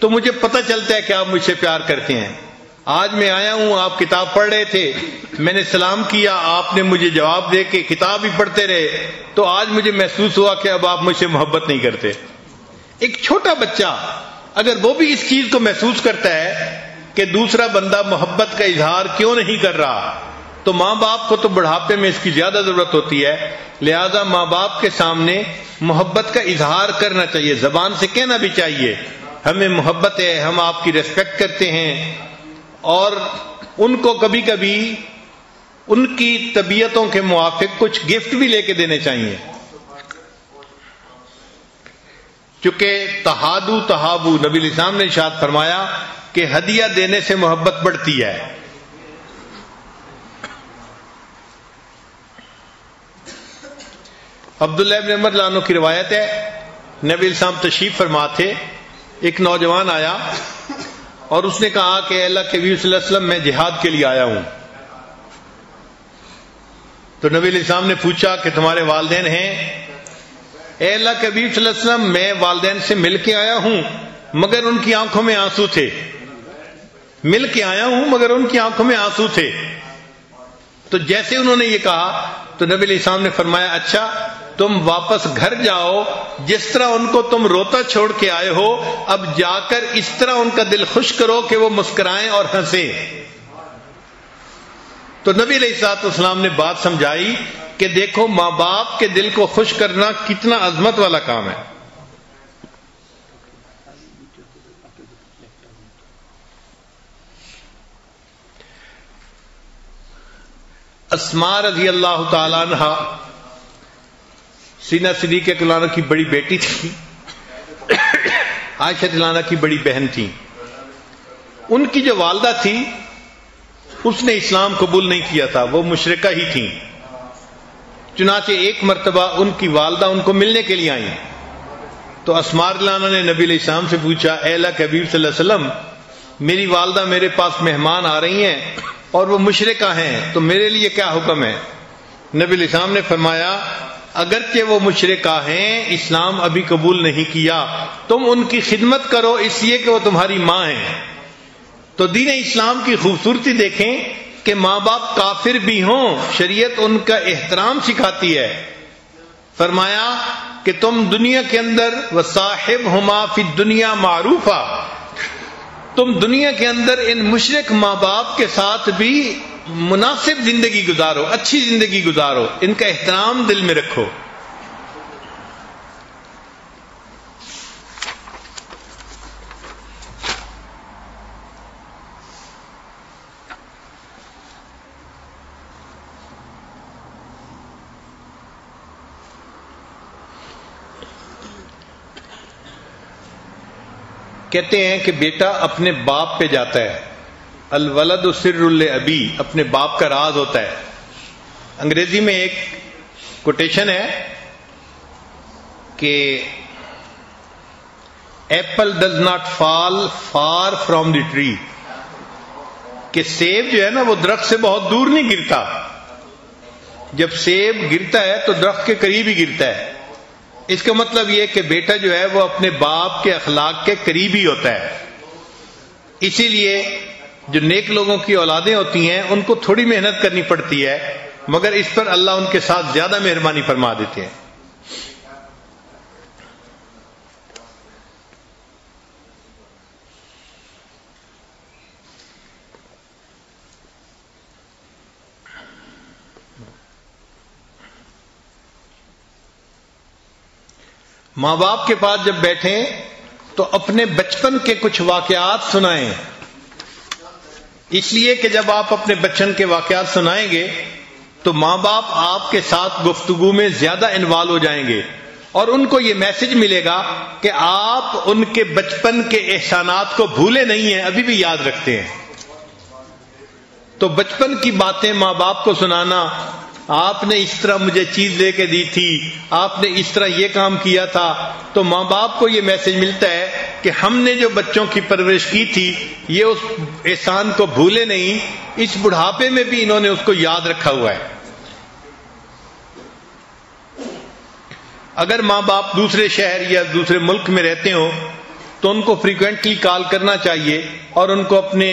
تو مجھے پتہ چلتا ہے کہ آپ مجھ سے پیار کرتے ہیں۔ آج میں آیا ہوں، آپ کتاب پڑھ رہے تھے، میں نے سلام کیا، آپ نے مجھے جواب دے کے کتاب ہی پڑھتے رہے، تو آج مجھے محسوس ہوا کہ اب آپ مجھ سے محبت نہیں کرتے۔ ایک چھوٹا بچہ اگر وہ بھی اس چیز کو محسوس کرتا ہے کہ دوسرا بندہ محبت کا اظہار کیوں نہیں کر رہا، تو ماں باپ کو تو بڑھاپے میں اس کی زیادہ ضرورت ہوتی ہے، لہذا ماں باپ کے سامنے محبت کا اظہار کرنا چاہیے، زبان سے کہنا بھی چاہیے ہمیں محبت ہے، ہم آپ کی ریسپیکٹ کرتے ہیں، اور ان کو کبھی کبھی ان کی طبیعتوں کے موافق کچھ گفٹ بھی لے کے دینے چاہیے، چونکہ تہادو تہابو، نبی علیہ السلام نے ارشاد فرمایا کہ ہدیہ دینے سے محبت بڑھتی ہے۔ عبداللہ ابن عمر رضی اللہ عنہ کی روایت ہے، نبی علیہ السلام تشریف فرما تھے، ایک نوجوان آیا اور اس نے کہا کہ اے اللہ کے نبی صلی اللہ علیہ وسلم میں جہاد کے لیے آیا ہوں۔ تو نبی علیہ السلام نے پوچھا کہ تمہارے والدین ہیں؟ اے اللہ کے نبی صلی اللہ علیہ وسلم میں والدین سے مل کے آیا ہوں مگر ان کی آنکھوں میں آنسو تھے، مل کے آیا ہوں مگر ان کی آنکھوں میں آنسو تھے۔ تو جیسے انہوں نے یہ کہا تو نبی علیہ السلام نے فرمایا اچھا تم واپس گھر جاؤ، جس طرح ان کو تم روتا چھوڑ کے آئے ہو، اب جا کر اس طرح ان کا دل خوش کرو کہ وہ مسکرائیں اور ہنسیں۔ تو نبی علیہ السلام نے بات سمجھائی کہ دیکھو ماں باپ کے دل کو خوش کرنا کتنا عظمت والا کام ہے۔ اسماء رضی اللہ تعالی عنہ سینہ صدیقہ رضی اللہ عنہ کی بڑی بیٹی تھی، عائشہ رضی اللہ عنہ کی بڑی بہن تھی۔ ان کی جو والدہ تھی اس نے اسلام قبول نہیں کیا تھا، وہ مشرکہ ہی تھیں، چنانچہ ایک مرتبہ ان کی والدہ ان کو ملنے کے لیے آئیں تو اسماء رضی اللہ عنہا نے نبی علیہ السلام سے پوچھا، اے اللہ کے حبیب صلی اللہ علیہ وسلم، میری والدہ میرے پاس مہمان آ رہی ہیں اور وہ مشرکہ ہیں، تو میرے لیے کیا حکم ہے؟ نبی علیہ السلام نے فرمایا، اگرچہ وہ مشرکہ ہیں، اسلام ابھی قبول نہیں کیا، تم ان کی خدمت کرو اس لیے کہ وہ تمہاری ماں ہیں۔ تو دین اسلام کی خوبصورتی دیکھیں کہ ماں باپ کافر بھی ہوں، شریعت ان کا احترام سکھاتی ہے۔ فرمایا کہ تم دنیا کے اندر وصاحبہما فی الدنیا معروفا، تم دنیا کے اندر ان مشرک ماں باپ کے ساتھ بھی مناسب زندگی گزارو، اچھی زندگی گزارو، ان کا احترام دل میں رکھو۔ کہتے ہیں کہ بیٹا اپنے باپ پہ جاتا ہے، الولد سر الابی، اپنے باپ کا راز ہوتا ہے۔ انگریزی میں ایک کوٹیشن ہے کہ apple does not fall for from the tree, کہ سیب جو ہے نا وہ درخت سے بہت دور نہیں گرتا، جب سیب گرتا ہے تو درخت کے قریب ہی گرتا ہے۔ اس کا مطلب یہ کہ بیٹا جو ہے وہ اپنے باپ کے اخلاق کے قریب ہی ہوتا ہے۔ اسی لیے جو نیک لوگوں کی اولادیں ہوتی ہیں ان کو تھوڑی محنت کرنی پڑتی ہے، مگر اس پر اللہ ان کے ساتھ زیادہ مہربانی فرما دیتے ہیں۔ ماں باپ کے پاس جب بیٹھیں تو اپنے بچپن کے کچھ واقعات سنائیں، اس لیے کہ جب آپ اپنے بچپن کے واقعات سنائیں گے تو ماں باپ آپ کے ساتھ گفتگو میں زیادہ انوالو ہو جائیں گے، اور ان کو یہ میسج ملے گا کہ آپ ان کے بچپن کے احسانات کو بھولے نہیں ہیں، ابھی بھی یاد رکھتے ہیں۔ تو بچپن کی باتیں ماں باپ کو سنانا، آپ نے اس طرح مجھے چیز لے کے دی تھی، آپ نے اس طرح یہ کام کیا تھا، تو ماں باپ کو یہ میسج ملتا ہے کہ ہم نے جو بچوں کی پرورش کی تھی یہ اس احسان کو بھولے نہیں، اس بڑھاپے میں بھی انہوں نے اس کو یاد رکھا ہوا ہے۔ اگر ماں باپ دوسرے شہر یا دوسرے ملک میں رہتے ہوں تو ان کو فریکوینٹلی کال کرنا چاہیے اور ان کو اپنے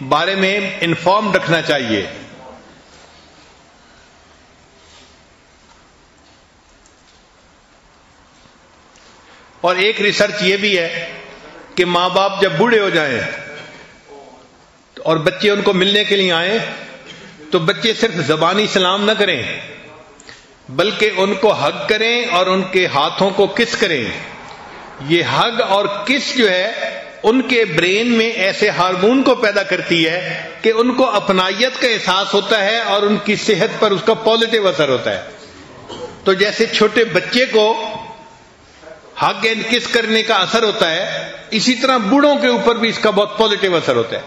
بارے میں انفارم رکھنا چاہیے۔ اور ایک ریسرچ یہ بھی ہے کہ ماں باپ جب بوڑھے ہو جائیں اور بچے ان کو ملنے کے لیے آئیں تو بچے صرف زبانی سلام نہ کریں بلکہ ان کو ہگ کریں اور ان کے ہاتھوں کو کس کریں۔ یہ ہگ اور کس جو ہے ان کے برین میں ایسے ہارمون کو پیدا کرتی ہے کہ ان کو اپنائیت کا احساس ہوتا ہے اور ان کی صحت پر اس کا پازیٹیو اثر ہوتا ہے۔ تو جیسے چھوٹے بچے کو ہگ اینڈ کس کرنے کا اثر ہوتا ہے، اسی طرح بوڑھوں کے اوپر بھی اس کا بہت پازیٹیو اثر ہوتا ہے۔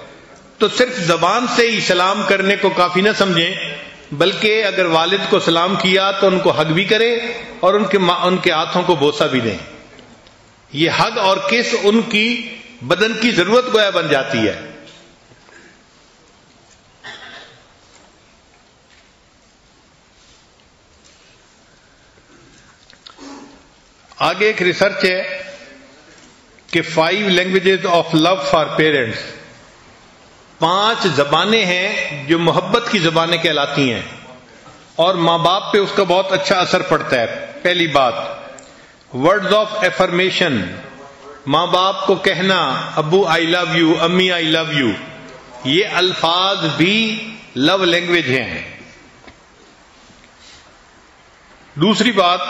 تو صرف زبان سے ہی سلام کرنے کو کافی نہ سمجھیں، بلکہ اگر والد کو سلام کیا تو ان کو ہگ بھی کریں اور ان کے ہاتھوں کو بوسہ بھی دیں۔ یہ ہگ اور کس ان کی بدن کی ضرورت گویا بن جاتی ہے۔ آگے ایک ریسرچ ہے کہ 5 languages of love for parents, 5 زبانیں ہیں جو محبت کی زبانیں کہلاتی ہیں اور ماں باپ پہ اس کا بہت اچھا اثر پڑتا ہے۔ پہلی بات، ورڈز آف ایفرمیشن، ماں باپ کو کہنا ابو آئی لو یو، امی آئی لو یو، یہ الفاظ بھی لو لینگویج ہیں۔ دوسری بات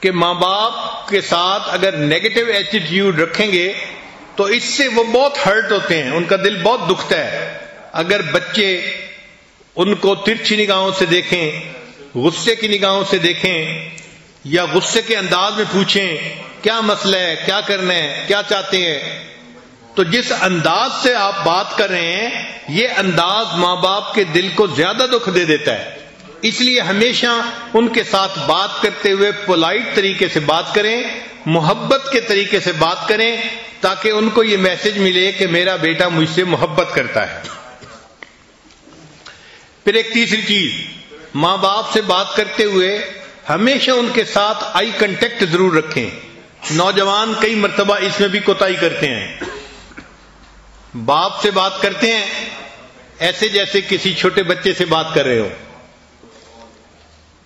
کہ ماں باپ کے ساتھ اگر نیگیٹو ایٹیٹیوڈ رکھیں گے تو اس سے وہ بہت ہرٹ ہوتے ہیں، ان کا دل بہت دکھتا ہے۔ اگر بچے ان کو ترچھی نگاہوں سے دیکھیں، غصے کی نگاہوں سے دیکھیں یا غصے کے انداز میں پوچھیں کیا مسئلہ ہے، کیا کرنا ہے، کیا چاہتے ہیں، تو جس انداز سے آپ بات کر رہے ہیں یہ انداز ماں باپ کے دل کو زیادہ دکھ دے دیتا ہے. اس لیے ہمیشہ ان کے ساتھ بات کرتے ہوئے پولائٹ طریقے سے بات کریں, محبت کے طریقے سے بات کریں, تاکہ ان کو یہ میسج ملے کہ میرا بیٹا مجھ سے محبت کرتا ہے. پھر ایک تیسری چیز, ماں باپ سے بات کرتے ہوئے ہمیشہ ان کے ساتھ آئی کنٹیکٹ ضرور رکھیں. نوجوان کئی مرتبہ اس میں بھی کوتاہی کرتے ہیں. باپ سے بات کرتے ہیں ایسے جیسے کسی چھوٹے بچے سے بات کر رہے ہو.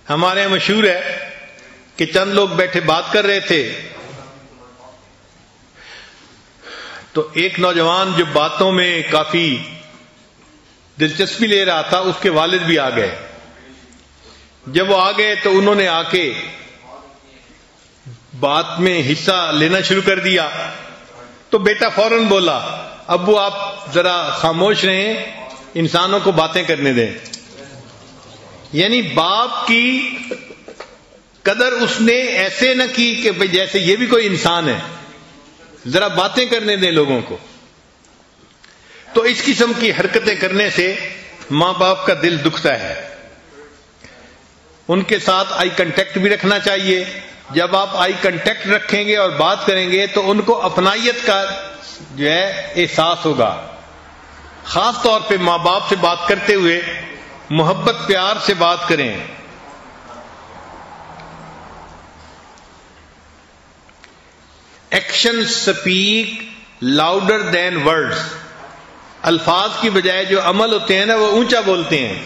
ہمارے یہاں مشہور ہے کہ چند لوگ بیٹھے بات کر رہے تھے تو ایک نوجوان جو باتوں میں کافی دلچسپی لے رہا تھا, اس کے والد بھی آ گئے. جب وہ آ گئے تو انہوں نے آ کے بات میں حصہ لینا شروع کر دیا. تو بیٹا فوراً بولا, ابو آپ ذرا خاموش رہیں, انسانوں کو باتیں کرنے دیں. یعنی باپ کی قدر اس نے ایسے نہ کی کہ جیسے یہ بھی کوئی انسان ہے, ذرا باتیں کرنے دیں لوگوں کو. تو اس قسم کی حرکتیں کرنے سے ماں باپ کا دل دکھتا ہے. ان کے ساتھ آئی کنٹیکٹ بھی رکھنا چاہیے. جب آپ آئی کنٹیکٹ رکھیں گے اور بات کریں گے تو ان کو اپنائیت کا جو ہے احساس ہوگا. خاص طور پہ ماں باپ سے بات کرتے ہوئے محبت پیار سے بات کریں. Action speak louder than words. الفاظ کی بجائے جو عمل ہوتے ہیں نا وہ اونچا بولتے ہیں.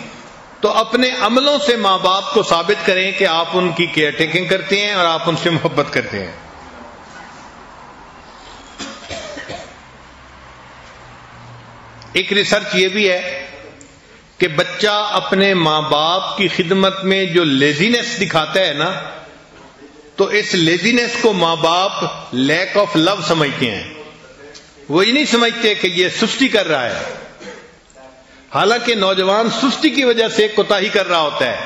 تو اپنے عملوں سے ماں باپ کو ثابت کریں کہ آپ ان کی کیئر ٹیکنگ کرتے ہیں اور آپ ان سے محبت کرتے ہیں. ایک ریسرچ یہ بھی ہے کہ بچہ اپنے ماں باپ کی خدمت میں جو لیزینس دکھاتا ہے نا, تو اس لیزینس کو ماں باپ لیک آف لو سمجھتے ہیں. وہ یہ نہیں سمجھتے کہ یہ سستی کر رہا ہے. حالانکہ نوجوان سستی کی وجہ سے کوتاہی کر رہا ہوتا ہے.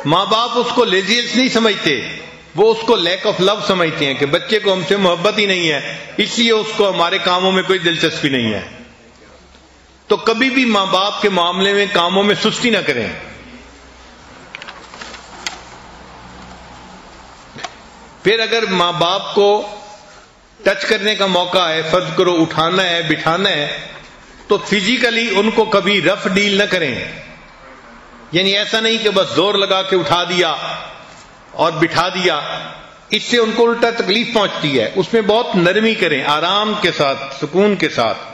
ماں باپ اس کو لیزینس نہیں سمجھتے, وہ اس کو لیک آف لو سمجھتے ہیں کہ بچے کو ہم سے محبت ہی نہیں ہے, اس لیے اس کو ہمارے کاموں میں کوئی دلچسپی نہیں ہے. تو کبھی بھی ماں باپ کے معاملے میں کاموں میں سستی نہ کریں. پھر اگر ماں باپ کو ٹچ کرنے کا موقع ہے, فرض کرو اٹھانا ہے بٹھانا ہے, تو فزیکلی ان کو کبھی رف ڈیل نہ کریں. یعنی ایسا نہیں کہ بس زور لگا کے اٹھا دیا اور بٹھا دیا, اس سے ان کو الٹا تکلیف پہنچتی ہے. اس میں بہت نرمی کریں, آرام کے ساتھ, سکون کے ساتھ.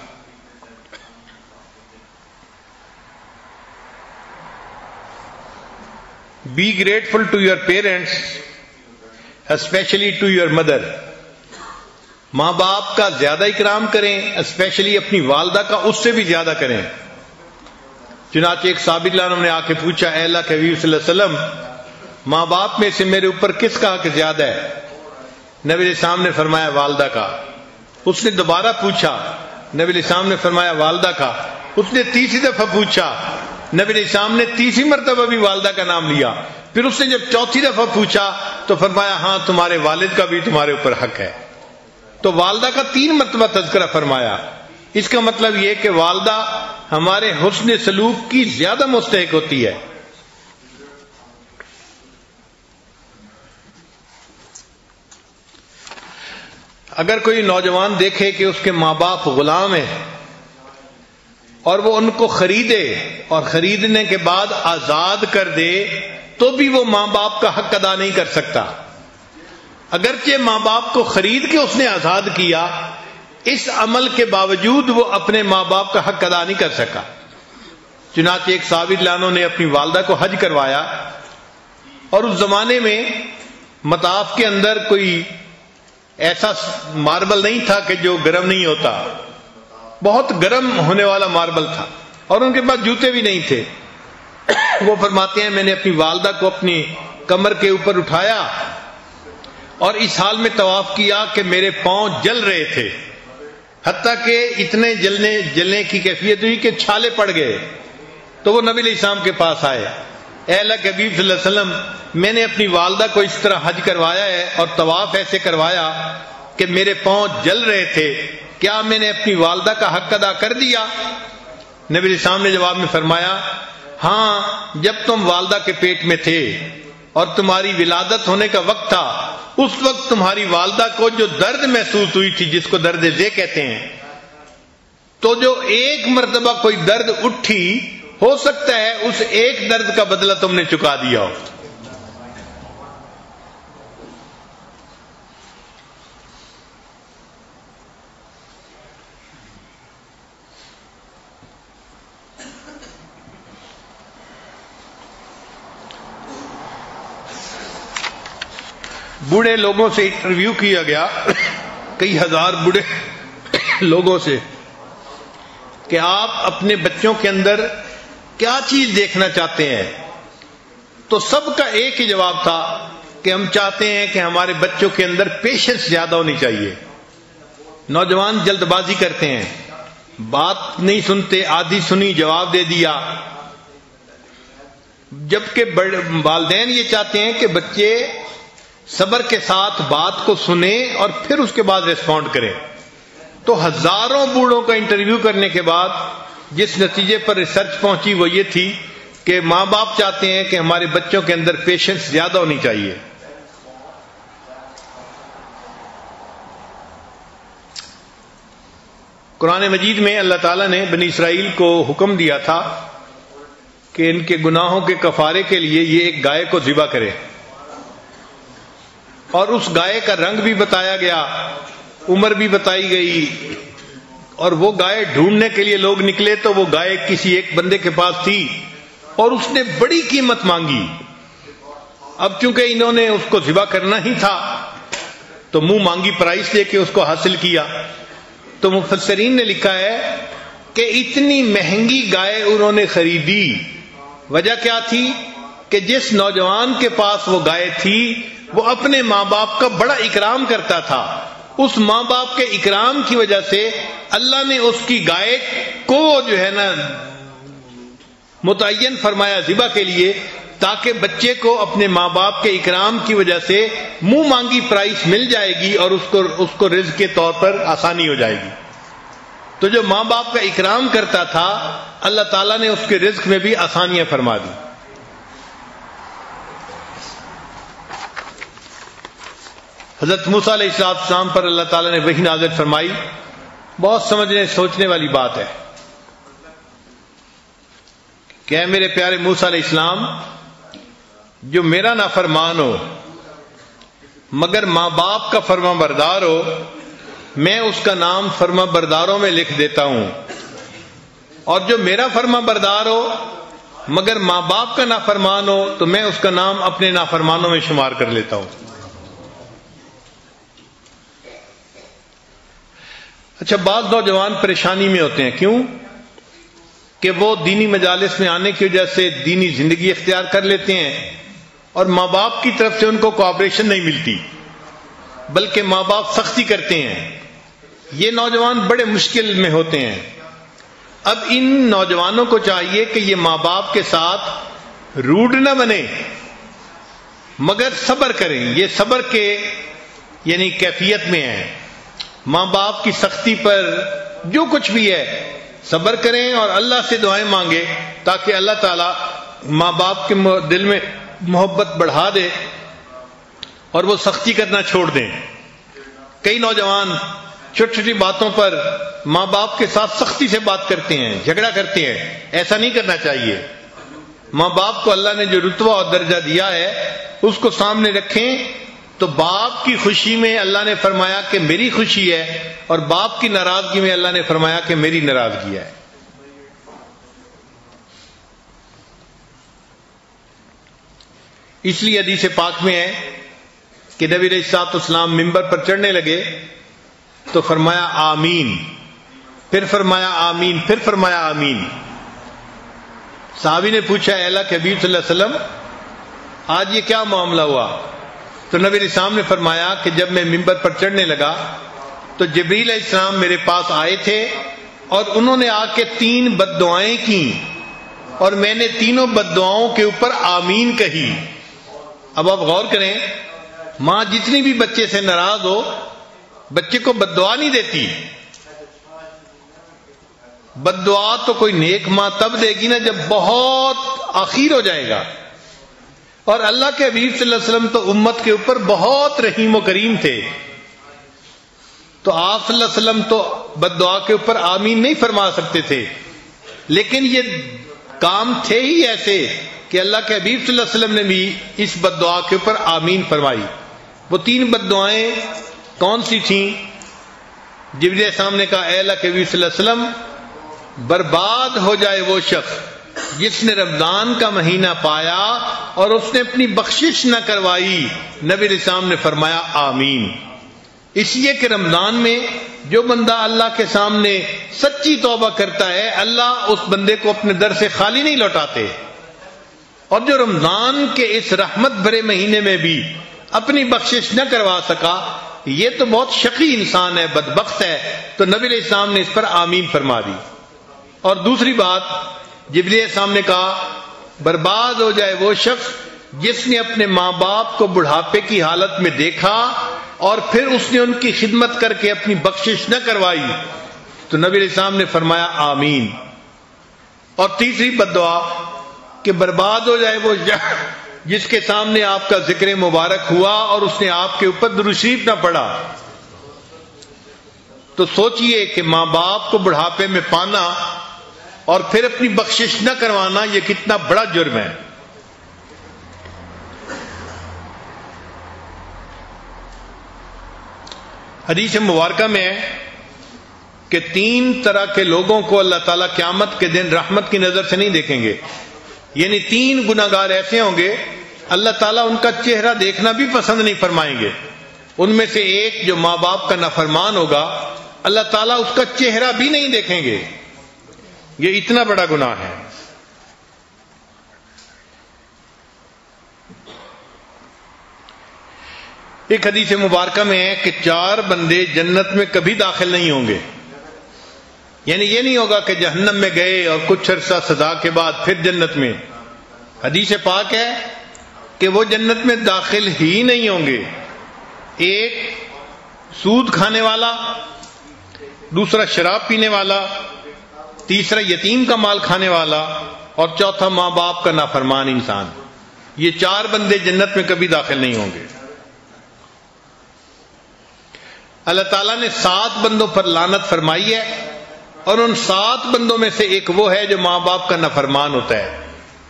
Be grateful to your parents, especially to your mother. ماں باپ کا زیادہ اکرام کریں, اسپیشلی اپنی والدہ کا اس سے بھی زیادہ کریں. چنانچہ ایک صحابی اللہ نے آ کے پوچھا, اے اللہ کے حبیب صلی اللہ علیہ وسلم, ماں باپ میں سے میرے اوپر کس کا حق زیادہ ہے؟ نبی علیہ السلام نے فرمایا والدہ کا. اس نے دوبارہ پوچھا, نبی علیہ السلام نے فرمایا والدہ کا. اس نے تیسری دفعہ پوچھا, نبی علیہ السلام نے تیسری مرتبہ بھی والدہ کا نام لیا. پھر اس نے جب چوتھی دفعہ پوچھا تو فرمایا ہاں تمہارے والد کا بھی تمہارے اوپر حق ہے. تو والدہ کا 3 مرتبہ تذکرہ فرمایا. اس کا مطلب یہ کہ والدہ ہمارے حسن سلوک کی زیادہ مستحق ہوتی ہے. اگر کوئی نوجوان دیکھے کہ اس کے ماں باپ غلام ہیں اور وہ ان کو خریدے اور خریدنے کے بعد آزاد کر دے, تو بھی وہ ماں باپ کا حق ادا نہیں کر سکتا. اگرچہ ماں باپ کو خرید کے اس نے آزاد کیا, اس عمل کے باوجود وہ اپنے ماں باپ کا حق ادا نہیں کر سکا. چنانچہ ایک صحابی لانوں نے اپنی والدہ کو حج کروایا, اور اس زمانے میں مطاف کے اندر کوئی ایسا ماربل نہیں تھا کہ جو گرم نہیں ہوتا, بہت گرم ہونے والا ماربل تھا, اور ان کے پاس جوتے بھی نہیں تھے. وہ فرماتے ہیں میں نے اپنی والدہ کو اپنی کمر کے اوپر اٹھایا اور اس حال میں طواف کیا کہ میرے پاؤں جل رہے تھے, حتیٰ کہ اتنے جلنے کی کیفیت ہوئی کہ چھالے پڑ گئے. تو وہ نبی علیہ السلام کے پاس آئے, اے اللہ کے حبیب صلی اللہ علیہ وسلم, میں نے اپنی والدہ کو اس طرح حج کروایا ہے اور طواف ایسے کروایا کہ میرے پاؤں جل رہے تھے, کیا میں نے اپنی والدہ کا حق ادا کر دیا؟ نبی اسلام نے جواب میں فرمایا ہاں، جب تم والدہ کے پیٹ میں تھے اور تمہاری ولادت ہونے کا وقت تھا، اس وقت تمہاری والدہ کو جو درد محسوس ہوئی تھی، جس کو درد ذے کہتے ہیں، تو جو ایک مرتبہ کوئی درد اٹھی، ہو سکتا ہے اس ایک درد کا بدلہ تم نے چکا دیا ہو۔ بوڑھے لوگوں سے انٹرویو کیا گیا، کئی ہزار بوڑھے لوگوں سے، کہ آپ اپنے بچوں کے اندر کیا چیز دیکھنا چاہتے ہیں؟ تو سب کا ایک ہی جواب تھا کہ ہم چاہتے ہیں کہ ہمارے بچوں کے اندر پیشنس زیادہ ہونی چاہیے۔ نوجوان جلد بازی کرتے ہیں، بات نہیں سنتے، آدھی سنی جواب دے دیا، جبکہ والدین یہ چاہتے ہیں کہ بچے صبر کے ساتھ بات کو سنیں اور پھر اس کے بعد ریسپونڈ کریں۔ تو ہزاروں بوڑھوں کا انٹرویو کرنے کے بعد جس نتیجے پر ریسرچ پہنچی وہ یہ تھی کہ ماں باپ چاہتے ہیں کہ ہمارے بچوں کے اندر پیشنس زیادہ ہونی چاہیے۔ قرآن مجید میں اللہ تعالیٰ نے بنی اسرائیل کو حکم دیا تھا کہ ان کے گناہوں کے کفارے کے لیے یہ ایک گائے کو ذبح کرے، اور اس گائے کا رنگ بھی بتایا گیا، عمر بھی بتائی گئی، اور وہ گائے ڈھونڈنے کے لیے لوگ نکلے تو وہ گائے کسی ایک بندے کے پاس تھی اور اس نے بڑی قیمت مانگی۔ اب چونکہ انہوں نے اس کو ذبح کرنا ہی تھا تو منہ مانگی پرائس دے کے اس کو حاصل کیا۔ تو مفسرین نے لکھا ہے کہ اتنی مہنگی گائے انہوں نے خریدی، وجہ کیا تھی کہ جس نوجوان کے پاس وہ گائے تھی وہ اپنے ماں باپ کا بڑا اکرام کرتا تھا، اس ماں باپ کے اکرام کی وجہ سے اللہ نے اس کی گائے کو جو ہے نا متعین فرمایا ذبح کے لیے، تاکہ بچے کو اپنے ماں باپ کے اکرام کی وجہ سے منہ مانگی پرائس مل جائے گی اور اس کو رزق کے طور پر آسانی ہو جائے گی۔ تو جو ماں باپ کا اکرام کرتا تھا اللہ تعالیٰ نے اس کے رزق میں بھی آسانیاں فرما دی۔ حضرت موسیٰ علیہ السلام پر اللہ تعالیٰ نے وحی نازل فرمائی، بہت سمجھنے سوچنے والی بات ہے کہ اے میرے پیارے موسیٰ علیہ السلام، جو میرا نافرمان ہو مگر ماں باپ کا فرما بردار ہو، میں اس کا نام فرما برداروں میں لکھ دیتا ہوں، اور جو میرا فرما بردار ہو مگر ماں باپ کا نافرمان ہو تو میں اس کا نام اپنے نافرمانوں میں شمار کر لیتا ہوں۔ اچھا، بعض نوجوان پریشانی میں ہوتے ہیں، کیوں؟ کہ وہ دینی مجالس میں آنے کی وجہ سے دینی زندگی اختیار کر لیتے ہیں اور ماں باپ کی طرف سے ان کو کوآپریشن نہیں ملتی، بلکہ ماں باپ سختی کرتے ہیں۔ یہ نوجوان بڑے مشکل میں ہوتے ہیں۔ اب ان نوجوانوں کو چاہیے کہ یہ ماں باپ کے ساتھ روڈ نہ بنے مگر صبر کریں۔ یہ صبر کے یعنی کیفیت میں ہے، ماں باپ کی سختی پر جو کچھ بھی ہے صبر کریں اور اللہ سے دعائیں مانگے تاکہ اللہ تعالیٰ ماں باپ کے دل میں محبت بڑھا دے اور وہ سختی کرنا چھوڑ دیں۔ کئی نوجوان چھوٹی چھوٹی باتوں پر ماں باپ کے ساتھ سختی سے بات کرتے ہیں، جھگڑا کرتے ہیں، ایسا نہیں کرنا چاہیے۔ ماں باپ کو اللہ نے جو رتبہ اور درجہ دیا ہے اس کو سامنے رکھیں، تو باپ کی خوشی میں اللہ نے فرمایا کہ میری خوشی ہے، اور باپ کی ناراضگی میں اللہ نے فرمایا کہ میری ناراضگی ہے۔ اس لیے حدیث پاک میں ہے کہ نبی علیہ الصلوۃ والسلام منبر پر چڑھنے لگے تو فرمایا آمین، پھر فرمایا آمین، پھر فرمایا آمین۔ صحابی نے پوچھا اے اللہ کے حبیب صلی اللہ علیہ وسلم، آج یہ کیا معاملہ ہوا؟ تو نبی علیہ السلام نے فرمایا کہ جب میں منبر پر چڑھنے لگا تو جبریل علیہ السلام میرے پاس آئے تھے اور انہوں نے آ کے 3 بد دعائیں کی اور میں نے تینوں بد دعاؤں کے اوپر آمین کہی۔ اب آپ غور کریں، ماں جتنی بھی بچے سے ناراض ہو بچے کو بد دعا نہیں دیتی، بد دعا تو کوئی نیک ماں تب دے گی نا جب بہت آخیر ہو جائے گا. اور اللہ کے حبیب صلی اللہ علیہ وسلم تو امت کے اوپر بہت رحیم و کریم تھے، تو آپ صلی اللہ علیہ وسلم تو بد دعا کے اوپر آمین نہیں فرما سکتے تھے، لیکن یہ کام تھے ہی ایسے کہ اللہ کے حبیب صلی اللہ علیہ وسلم نے بھی اس بد دعا کے اوپر آمین فرمائی. وہ 3 بد دعائیں کون سی تھیں؟ جبریل علیہ السلام نے کہا اے اللہ کے حبیب صلی اللہ علیہ وسلم، برباد ہو جائے وہ شخص جس نے رمضان کا مہینہ پایا اور اس نے اپنی بخشش نہ کروائی. نبی علیہ السلام نے فرمایا آمین. اس لیے کہ رمضان میں جو بندہ اللہ کے سامنے سچی توبہ کرتا ہے، اللہ اس بندے کو اپنے در سے خالی نہیں لوٹاتے. اور جو رمضان کے اس رحمت بھرے مہینے میں بھی اپنی بخشش نہ کروا سکا، یہ تو بہت شقی انسان ہے، بدبخت ہے. تو نبی علیہ السلام نے اس پر آمین فرما دی. اور دوسری بات، جبریل علیہ السلام نے کہا برباد ہو جائے وہ شخص جس نے اپنے ماں باپ کو بڑھاپے کی حالت میں دیکھا اور پھر اس نے ان کی خدمت کر کے اپنی بخشش نہ کروائی. تو نبی علیہ السلام نے فرمایا آمین. اور تیسری بد دعا کہ برباد ہو جائے وہ جس کے سامنے آپ کا ذکر مبارک ہوا اور اس نے آپ کے اوپر درود شریف نہ پڑھا. تو سوچئے کہ ماں باپ کو بڑھاپے میں پانا اور پھر اپنی بخشش نہ کروانا یہ کتنا بڑا جرم ہے. حدیث مبارکہ میں ہے کہ 3 طرح کے لوگوں کو اللہ تعالیٰ قیامت کے دن رحمت کی نظر سے نہیں دیکھیں گے. یعنی 3 گناہگار ایسے ہوں گے اللہ تعالیٰ ان کا چہرہ دیکھنا بھی پسند نہیں فرمائیں گے. ان میں سے ایک جو ماں باپ کا نافرمان ہوگا، اللہ تعالیٰ اس کا چہرہ بھی نہیں دیکھیں گے. یہ اتنا بڑا گناہ ہے. ایک حدیث مبارکہ میں ہے کہ 4 بندے جنت میں کبھی داخل نہیں ہوں گے. یعنی یہ نہیں ہوگا کہ جہنم میں گئے اور کچھ عرصہ سزا کے بعد پھر جنت میں. حدیث پاک ہے کہ وہ جنت میں داخل ہی نہیں ہوں گے. ایک سود کھانے والا، دوسرا شراب پینے والا، تیسرا یتیم کا مال کھانے والا، اور چوتھا ماں باپ کا نافرمان انسان. یہ 4 بندے جنت میں کبھی داخل نہیں ہوں گے. اللہ تعالیٰ نے 7 بندوں پر لعنت فرمائی ہے، اور ان 7 بندوں میں سے ایک وہ ہے جو ماں باپ کا نافرمان ہوتا ہے،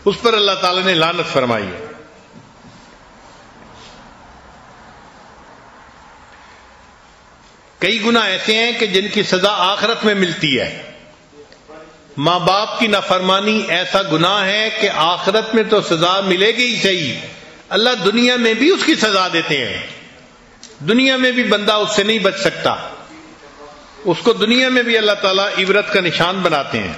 اس پر اللہ تعالیٰ نے لعنت فرمائی ہے. کئی گناہ ایسے ہیں کہ جن کی سزا آخرت میں ملتی ہے. ماں باپ کی نافرمانی ایسا گناہ ہے کہ آخرت میں تو سزا ملے گی ہی صحیح، اللہ دنیا میں بھی اس کی سزا دیتے ہیں. دنیا میں بھی بندہ اس سے نہیں بچ سکتا، اس کو دنیا میں بھی اللہ تعالیٰ عبرت کا نشان بناتے ہیں.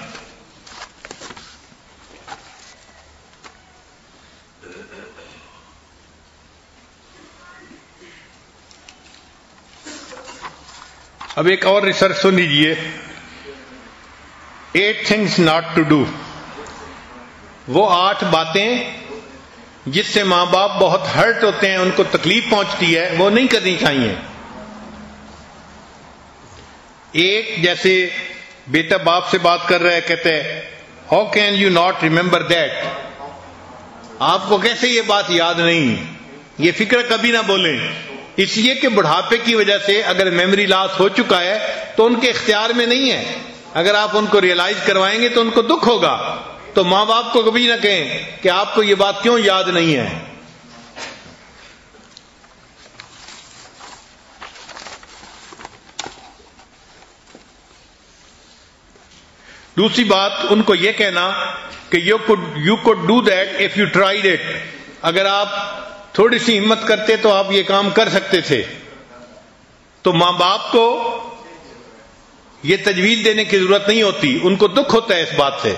اب ایک اور ریسرچ سن لیجیے، 8 things not to do. وہ 8 باتیں جس سے ماں باپ بہت ہرٹ ہوتے ہیں، ان کو تکلیف پہنچتی ہے، وہ نہیں کرنی چاہیے. ایک، جیسے بیٹا باپ سے بات کر رہا ہے، کہتے ہیں how can you not remember that, آپ کو کیسے یہ بات یاد نہیں. یہ فکر کبھی نہ بولیں، اس لیے کہ بڑھاپے کی وجہ سے اگر میموری لاس ہو چکا ہے تو ان کے اختیار میں نہیں ہے. اگر آپ ان کو ریئلائز کروائیں گے تو ان کو دکھ ہوگا. تو ماں باپ کو کبھی نہ کہیں کہ آپ کو یہ بات کیوں یاد نہیں ہے. دوسری بات، ان کو یہ کہنا کہ you could do that if you tried it. اگر آپ تھوڑی سی ہمت کرتے تو آپ یہ کام کر سکتے تھے. تو ماں باپ کو یہ تجویز دینے کی ضرورت نہیں ہوتی، ان کو دکھ ہوتا ہے اس بات سے.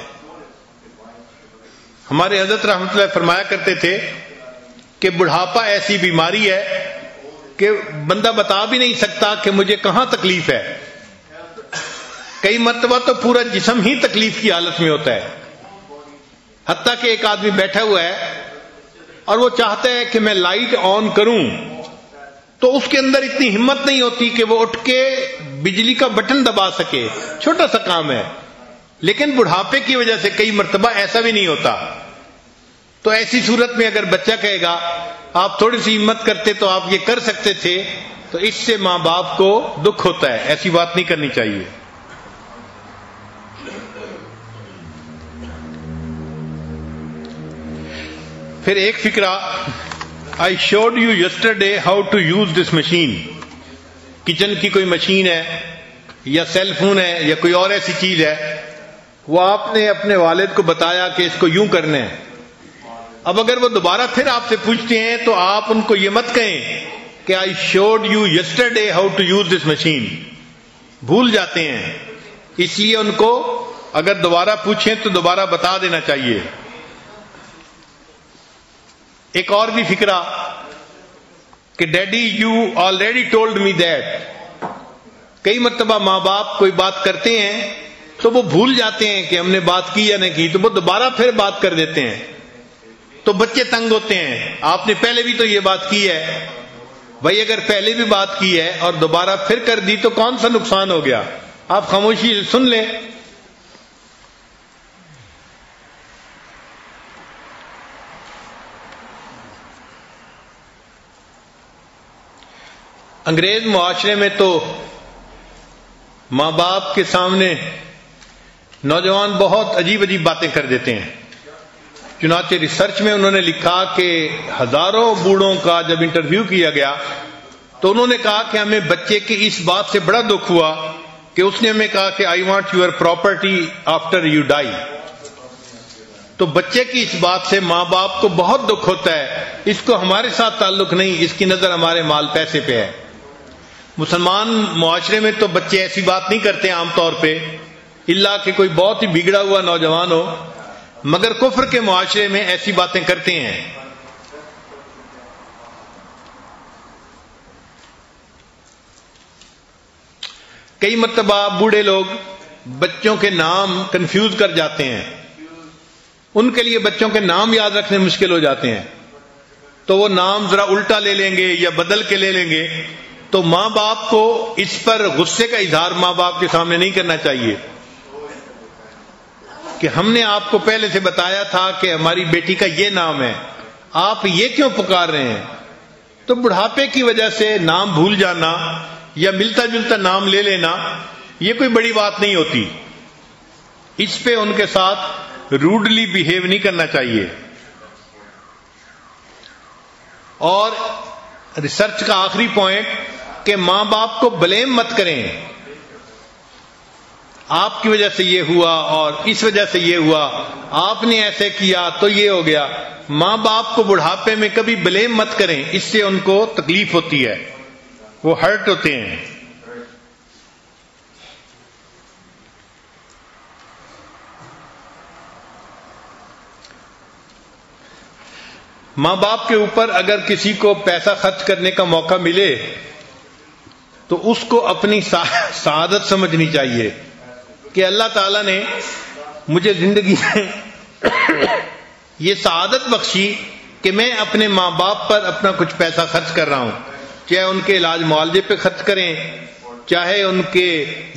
ہمارے حضرت رحمۃ اللہ فرمایا کرتے تھے کہ بڑھاپا ایسی بیماری ہے کہ بندہ بتا بھی نہیں سکتا کہ مجھے کہاں تکلیف ہے. کئی مرتبہ تو پورا جسم ہی تکلیف کی حالت میں ہوتا ہے. حتیٰ کہ ایک آدمی بیٹھا ہوا ہے اور وہ چاہتا ہے کہ میں لائٹ آن کروں، تو اس کے اندر اتنی ہمت نہیں ہوتی کہ وہ اٹھ کے بجلی کا بٹن دبا سکے. چھوٹا سا کام ہے، لیکن بڑھاپے کی وجہ سے کئی مرتبہ ایسا بھی نہیں ہوتا. تو ایسی صورت میں اگر بچہ کہے گا آپ تھوڑی سی ہمت کرتے تو آپ یہ کر سکتے تھے، تو اس سے ماں باپ کو دکھ ہوتا ہے. ایسی بات نہیں کرنی چاہیے. پھر ایک فکرہ، I showed you yesterday how to use this machine. Kitchen کی کوئی مشین ہے یا سیل فون ہے یا کوئی اور ایسی چیز ہے، وہ آپ نے اپنے والد کو بتایا کہ اس کو یوں کرنا ہے. اب اگر وہ دوبارہ پھر آپ سے پوچھتے ہیں تو آپ ان کو یہ مت کہیں کہ I showed you yesterday how to use this machine. بھول جاتے ہیں، اس لیے ان کو اگر دوبارہ پوچھیں تو دوبارہ بتا دینا چاہیے. ایک اور بھی فکرہ کہ daddy you already told me that. کئی مرتبہ ماں باپ کوئی بات کرتے ہیں تو وہ بھول جاتے ہیں کہ ہم نے بات کی یا نہیں کی، تو وہ دوبارہ پھر بات کر دیتے ہیں، تو بچے تنگ ہوتے ہیں. آپ نے پہلے بھی تو یہ بات کی ہے. بھائی اگر پہلے بھی بات کی ہے اور دوبارہ پھر کر دی تو کون سا نقصان ہو گیا؟ آپ خاموشی سے سن لیں. انگریز معاشرے میں تو ماں باپ کے سامنے نوجوان بہت عجیب عجیب باتیں کر دیتے ہیں. چنانچہ ریسرچ میں انہوں نے لکھا کہ ہزاروں بوڑھوں کا جب انٹرویو کیا گیا تو انہوں نے کہا کہ ہمیں بچے کی اس بات سے بڑا دکھ ہوا کہ اس نے ہمیں کہا کہ I want your property after you die. تو بچے کی اس بات سے ماں باپ کو بہت دکھ ہوتا ہے. اس کو ہمارے ساتھ تعلق نہیں، اس کی نظر ہمارے مال پیسے پہ ہے. مسلمان معاشرے میں تو بچے ایسی بات نہیں کرتے عام طور پہ، الا کہ کوئی بہت ہی بگڑا ہوا نوجوان ہو، مگر کفر کے معاشرے میں ایسی باتیں کرتے ہیں. کئی مرتبہ بوڑھے لوگ بچوں کے نام کنفیوز کر جاتے ہیں. ان کے لیے بچوں کے نام یاد رکھنے مشکل ہو جاتے ہیں، تو وہ نام ذرا الٹا لے لیں گے یا بدل کے لے لیں گے. تو ماں باپ کو اس پر غصے کا اظہار ماں باپ کے سامنے نہیں کرنا چاہیے کہ ہم نے آپ کو پہلے سے بتایا تھا کہ ہماری بیٹی کا یہ نام ہے، آپ یہ کیوں پکار رہے ہیں. تو بڑھاپے کی وجہ سے نام بھول جانا یا ملتا جلتا نام لے لینا یہ کوئی بڑی بات نہیں ہوتی. اس پہ ان کے ساتھ روڈلی بیہیو نہیں کرنا چاہیے. اور ریسرچ کا آخری پوائنٹ کہ ماں باپ کو بلیم مت کریں. آپ کی وجہ سے یہ ہوا اور اس وجہ سے یہ ہوا، آپ نے ایسے کیا تو یہ ہو گیا. ماں باپ کو بڑھاپے میں کبھی بلیم مت کریں، اس سے ان کو تکلیف ہوتی ہے، وہ ہرٹ ہوتے ہیں. ماں باپ کے اوپر اگر کسی کو پیسہ خرچ کرنے کا موقع ملے تو اس کو اپنی سعادت سمجھنی چاہیے کہ اللہ تعالیٰ نے مجھے زندگی میں یہ سعادت بخشی کہ میں اپنے ماں باپ پر اپنا کچھ پیسہ خرچ کر رہا ہوں، چاہے ان کے علاج معالجے پہ خرچ کریں، چاہے ان کے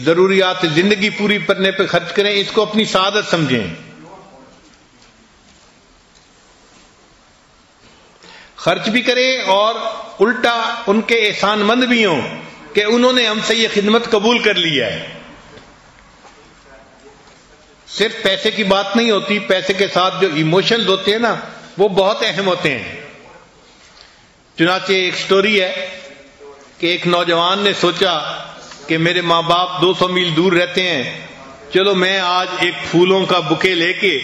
ضروریات زندگی پوری کرنے پہ خرچ کریں. اس کو اپنی سعادت سمجھیں. خرچ بھی کریں اور الٹا ان کے احسان مند بھی ہوں کہ انہوں نے ہم سے یہ خدمت قبول کر لی ہے. صرف پیسے کی بات نہیں ہوتی، پیسے کے ساتھ جو ایموشنز ہوتے ہیں نا وہ بہت اہم ہوتے ہیں. چنانچہ ایک سٹوری ہے کہ ایک نوجوان نے سوچا کہ میرے ماں باپ 200 میل دور رہتے ہیں، چلو میں آج ایک پھولوں کا بکے لے کے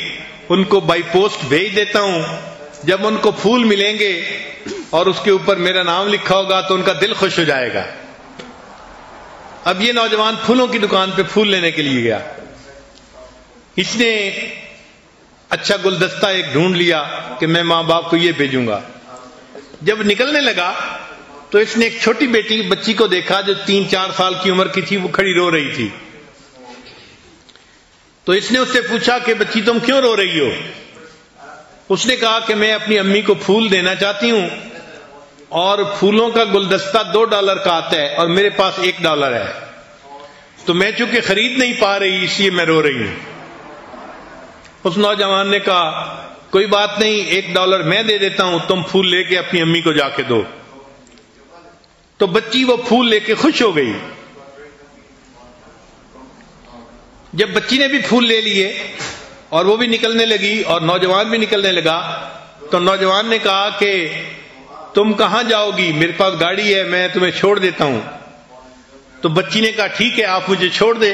ان کو بائی پوسٹ بھیج دیتا ہوں. جب ان کو پھول ملیں گے اور اس کے اوپر میرا نام لکھا ہوگا تو ان کا دل خوش ہو جائے گا. اب یہ نوجوان پھولوں کی دکان پہ پھول لینے کے لیے گیا. اس نے اچھا گلدستہ ایک ڈھونڈ لیا کہ میں ماں باپ کو یہ بھیجوں گا. جب نکلنے لگا تو اس نے ایک چھوٹی بچی کو دیکھا جو 3-4 سال کی عمر کی تھی، وہ کھڑی رو رہی تھی. تو اس نے اس سے پوچھا کہ بچی تم کیوں رو رہی ہو؟ اس نے کہا کہ میں اپنی امی کو پھول دینا چاہتی ہوں اور پھولوں کا گلدستہ $2 کا آتا ہے اور میرے پاس $1 ہے، تو میں چونکہ خرید نہیں پا رہی اس لیے میں رو رہی ہوں. اس نوجوان نے کہا کوئی بات نہیں، $1 میں دے دیتا ہوں، تم پھول لے کے اپنی امی کو جا کے دو۔ تو بچی وہ پھول لے کے خوش ہو گئی۔ جب بچی نے بھی پھول لے لیے اور وہ بھی نکلنے لگی اور نوجوان بھی نکلنے لگا، تو نوجوان نے کہا کہ تم کہاں جاؤ گی؟ میرے پاس گاڑی ہے، میں تمہیں چھوڑ دیتا ہوں۔ تو بچی نے کہا ٹھیک ہے، آپ مجھے چھوڑ دے۔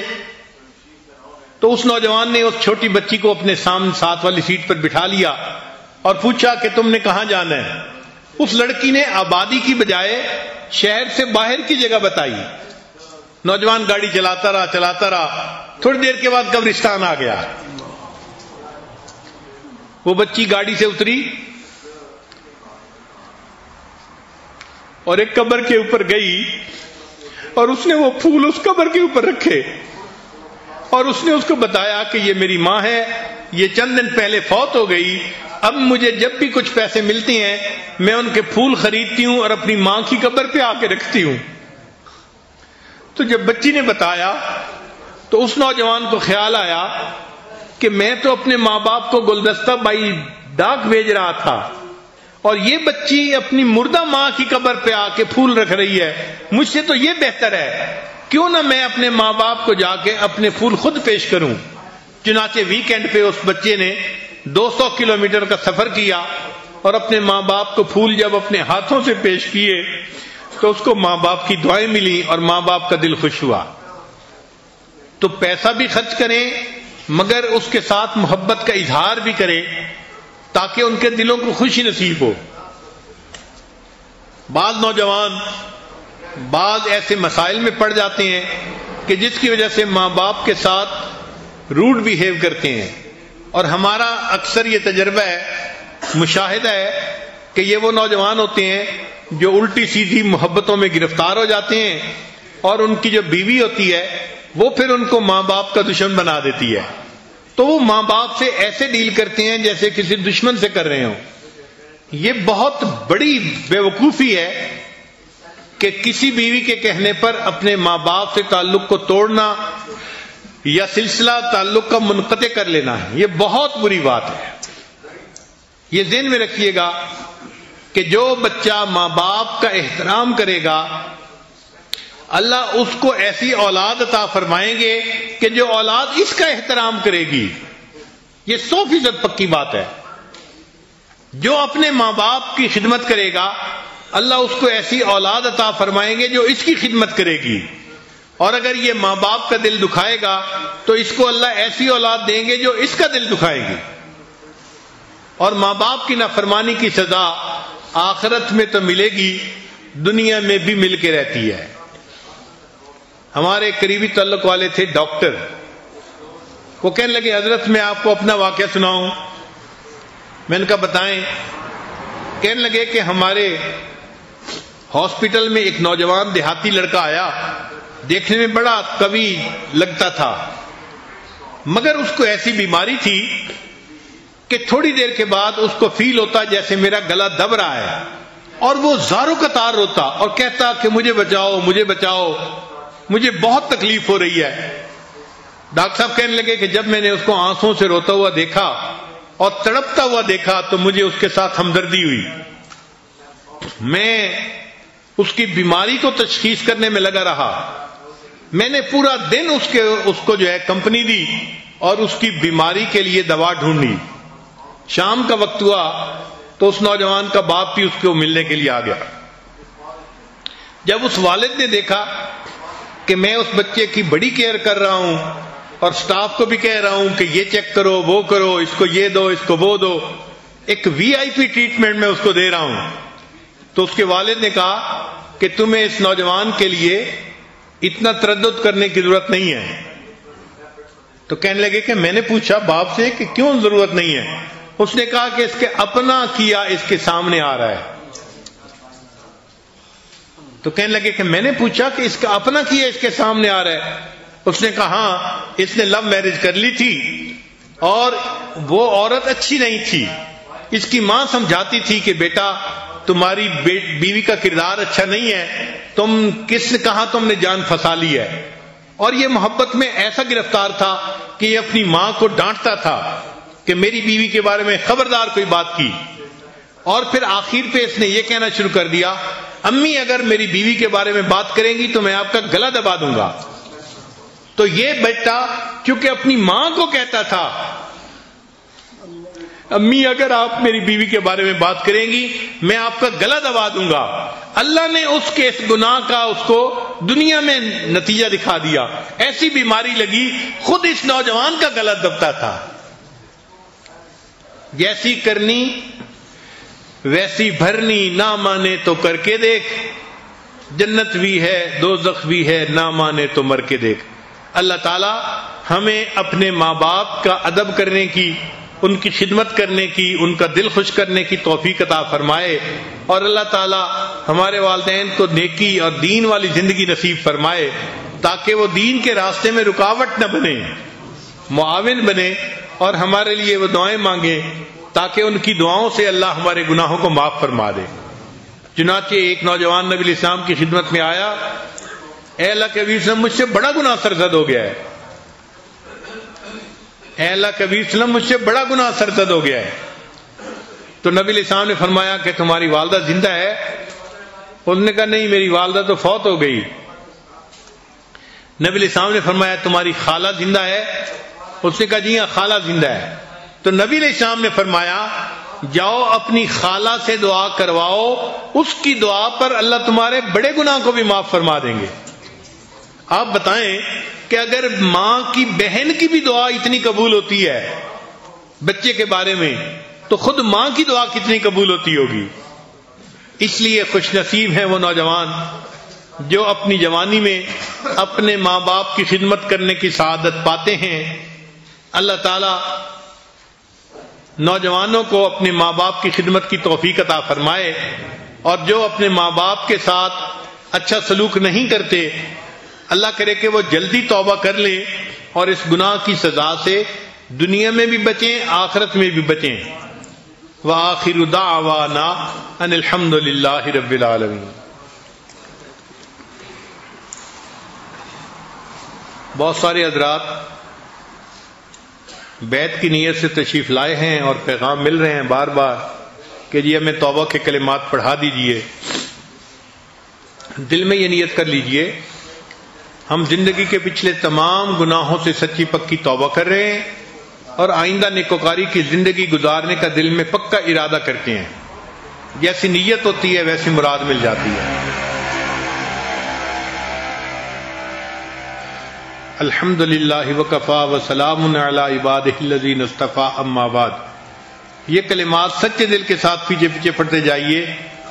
تو اس نوجوان نے اس چھوٹی بچی کو اپنے سامنے ساتھ والی سیٹ پر بٹھا لیا اور پوچھا کہ تم نے کہاں جانا ہے؟ اس لڑکی نے آبادی کی بجائے شہر سے باہر کی جگہ بتائی۔ نوجوان گاڑی چلاتا رہا، تھوڑی دیر کے بعد قبرستان آ گیا۔ وہ بچی گاڑی سے اتری اور ایک قبر کے اوپر گئی اور اس نے وہ پھول اس قبر کے اوپر رکھے اور اس نے اس کو بتایا کہ یہ میری ماں ہے، یہ چند دن پہلے فوت ہو گئی، اب مجھے جب بھی کچھ پیسے ملتے ہیں میں ان کے پھول خریدتی ہوں اور اپنی ماں کی قبر پہ آ کے رکھتی ہوں۔ تو جب بچی نے بتایا تو اس نوجوان کو خیال آیا کہ میں تو اپنے ماں باپ کو گلدستہ بائی ڈاک بھیج رہا تھا اور یہ بچی اپنی مردہ ماں کی قبر پہ آ کے پھول رکھ رہی ہے، مجھ سے تو یہ بہتر ہے، کیوں نہ میں اپنے ماں باپ کو جا کے اپنے پھول خود پیش کروں۔ چنانچہ ویکینڈ پہ اس بچے نے 200 کلومیٹر کا سفر کیا اور اپنے ماں باپ کو پھول جب اپنے ہاتھوں سے پیش کیے تو اس کو ماں باپ کی دعائیں ملی اور ماں باپ کا دل خوش ہوا۔ تو پیسہ بھی خرچ کریں مگر اس کے ساتھ محبت کا اظہار بھی کریں تاکہ ان کے دلوں کو خوشی نصیب ہو۔ بعض نوجوان بعض ایسے مسائل میں پڑ جاتے ہیں کہ جس کی وجہ سے ماں باپ کے ساتھ روڈ بیہیو کرتے ہیں، اور ہمارا اکثر یہ تجربہ ہے، مشاہدہ ہے کہ یہ وہ نوجوان ہوتے ہیں جو الٹی سیدھی محبتوں میں گرفتار ہو جاتے ہیں اور ان کی جو بیوی ہوتی ہے وہ پھر ان کو ماں باپ کا دشمن بنا دیتی ہے، تو وہ ماں باپ سے ایسے ڈیل کرتے ہیں جیسے کسی دشمن سے کر رہے ہوں۔ یہ بہت بڑی بیوقوفی ہے کہ کسی بیوی کے کہنے پر اپنے ماں باپ سے تعلق کو توڑنا یا سلسلہ تعلق کا منقطع کر لینا ہے، یہ بہت بری بات ہے۔ یہ ذہن میں رکھیے گا کہ جو بچہ ماں باپ کا احترام کرے گا اللہ اس کو ایسی اولاد عطا فرمائیں گے کہ جو اولاد اس کا احترام کرے گی، یہ 100% پکی بات ہے۔ جو اپنے ماں باپ کی خدمت کرے گا اللہ اس کو ایسی اولاد عطا فرمائیں گے جو اس کی خدمت کرے گی، اور اگر یہ ماں باپ کا دل دکھائے گا تو اس کو اللہ ایسی اولاد دیں گے جو اس کا دل دکھائے گی۔ اور ماں باپ کی نافرمانی کی سزا آخرت میں تو ملے گی، دنیا میں بھی مل کے رہتی ہے۔ ہمارے قریبی تعلق والے تھے ڈاکٹر، وہ کہنے لگے حضرت میں آپ کو اپنا واقعہ سناؤں؟ میں نے کہا بتائیں۔ کہنے لگے کہ ہمارے ہاسپٹل میں ایک نوجوان دیہاتی لڑکا آیا، دیکھنے میں بڑا قوی لگتا تھا مگر اس کو ایسی بیماری تھی کہ تھوڑی دیر کے بعد اس کو فیل ہوتا جیسے میرا گلا دب رہا ہے، اور وہ زاروں قطار روتا اور کہتا کہ مجھے بچاؤ مجھے بچاؤ، مجھے بہت تکلیف ہو رہی ہے۔ ڈاکٹر صاحب کہنے لگے کہ جب میں نے اس کو آنسوں سے روتا ہوا دیکھا اور تڑپتا ہوا دیکھا تو مجھے اس کے ساتھ ہمدردی ہوئی۔ میں اس کی بیماری کو تشخیص کرنے میں لگا رہا، میں نے پورا دن اس کو جو ہے کمپنی دی اور اس کی بیماری کے لیے دوا ڈھونڈی۔ شام کا وقت ہوا تو اس نوجوان کا باپ بھی اس کو ملنے کے لیے آ گیا۔ جب اس والد نے دیکھا کہ میں اس بچے کی بڑی کیئر کر رہا ہوں اور سٹاف کو بھی کہہ رہا ہوں کہ یہ چیک کرو وہ کرو، اس کو یہ دو اس کو وہ دو، ایک VIP ٹریٹمنٹ میں اس کو دے رہا ہوں، تو اس کے والد نے کہا کہ تمہیں اس نوجوان کے لیے اتنا تردد کرنے کی ضرورت نہیں ہے۔ تو کہنے لگے کہ میں نے پوچھا باپ سے کہ کیوں ضرورت نہیں ہے؟ اس نے کہا کہ اس کے اپنا کیا اس کے سامنے آ رہا ہے۔ تو کہنے لگے کہ میں نے پوچھا کہ اس کا اپنا کیا اس کے سامنے آ رہا ہے؟ اس نے کہا ہاں، اس نے لو میرج کر لی تھی اور وہ عورت اچھی نہیں تھی، اس کی ماں سمجھاتی تھی کہ بیٹا تمہاری بیوی کا کردار اچھا نہیں ہے، تم کہاں تم نے جان پھنسا لی ہے، اور یہ محبت میں ایسا گرفتار تھا کہ یہ اپنی ماں کو ڈانٹتا تھا کہ میری بیوی کے بارے میں خبردار کوئی بات کی، اور پھر آخر پہ اس نے یہ کہنا شروع کر دیا امی اگر میری بیوی کے بارے میں بات کریں گی تو میں آپ کا گلا دبا دوں گا. تو یہ بیٹا کیونکہ اپنی ماں کو کہتا تھا امی اگر آپ میری بیوی کے بارے میں بات کریں گی میں آپ کا گلا دبا دوں گا، اللہ نے اس کے اس گناہ کا اس کو دنیا میں نتیجہ دکھا دیا. ایسی بیماری لگی خود اس نوجوان کا گلا دبتا تھا. جیسی کرنی ویسی بھرنی، نہ مانے تو کر کے دیکھ، جنت بھی ہے دوزخ بھی ہے، نہ مانے تو مر کے دیکھ. اللہ تعالی ہمیں اپنے ماں باپ کا ادب کرنے کی، ان کی خدمت کرنے کی، ان کا دل خوش کرنے کی توفیق عطا فرمائے، اور اللہ تعالی ہمارے والدین کو نیکی اور دین والی زندگی نصیب فرمائے تاکہ وہ دین کے راستے میں رکاوٹ نہ بنے، معاون بنے، اور ہمارے لیے وہ دعائیں مانگے تاکہ ان کی دعاؤں سے اللہ ہمارے گناہوں کو معاف فرما دے. چنانچہ ایک نوجوان نبی علیہ السلام کی خدمت میں آیا، اے اللہ کے حبیب وسلم مجھ سے بڑا گناہ سرزد ہو گیا ہے، اے اللہ کے حبیب وسلم مجھ سے بڑا گناہ سرزد ہو گیا ہے. تو نبی علیہ السلام نے فرمایا کہ تمہاری والدہ زندہ ہے؟ اس نے کہا نہیں میری والدہ تو فوت ہو گئی. نبی علیہ السلام نے فرمایا تمہاری خالہ زندہ ہے؟ اس نے کہا جی ہاں خالہ زندہ ہے. تو نبی علیہ السلام نے فرمایا جاؤ اپنی خالہ سے دعا کرواؤ، اس کی دعا پر اللہ تمہارے بڑے گناہ کو بھی معاف فرما دیں گے. آپ بتائیں کہ اگر ماں کی بہن کی بھی دعا اتنی قبول ہوتی ہے بچے کے بارے میں تو خود ماں کی دعا کتنی قبول ہوتی ہوگی. اس لیے خوش نصیب ہیں وہ نوجوان جو اپنی جوانی میں اپنے ماں باپ کی خدمت کرنے کی سعادت پاتے ہیں. اللہ تعالی نوجوانوں کو اپنے ماں باپ کی خدمت کی توفیق عطا فرمائے، اور جو اپنے ماں باپ کے ساتھ اچھا سلوک نہیں کرتے اللہ کرے کہ وہ جلدی توبہ کر لیں اور اس گناہ کی سزا سے دنیا میں بھی بچیں آخرت میں بھی بچیں. وآخر دعوانا ان الحمد للہ رب العالمین. بہت سارے حضرات بیعت کی نیت سے تشریف لائے ہیں اور پیغام مل رہے ہیں بار بار کہ جی ہمیں توبہ کے کلمات پڑھا دیجئے. دل میں یہ نیت کر لیجئے ہم زندگی کے پچھلے تمام گناہوں سے سچی پکی توبہ کر رہے ہیں اور آئندہ نیکوکاری کی زندگی گزارنے کا دل میں پکا ارادہ کرتے ہیں. جیسی نیت ہوتی ہے ویسی مراد مل جاتی ہے. الحمد للہ وکفا وسلام علی عبادہ الذین اصطفیٰ اما بعد. یہ کلمات سچے دل کے ساتھ پیچھے پیچھے پڑھتے جائیے.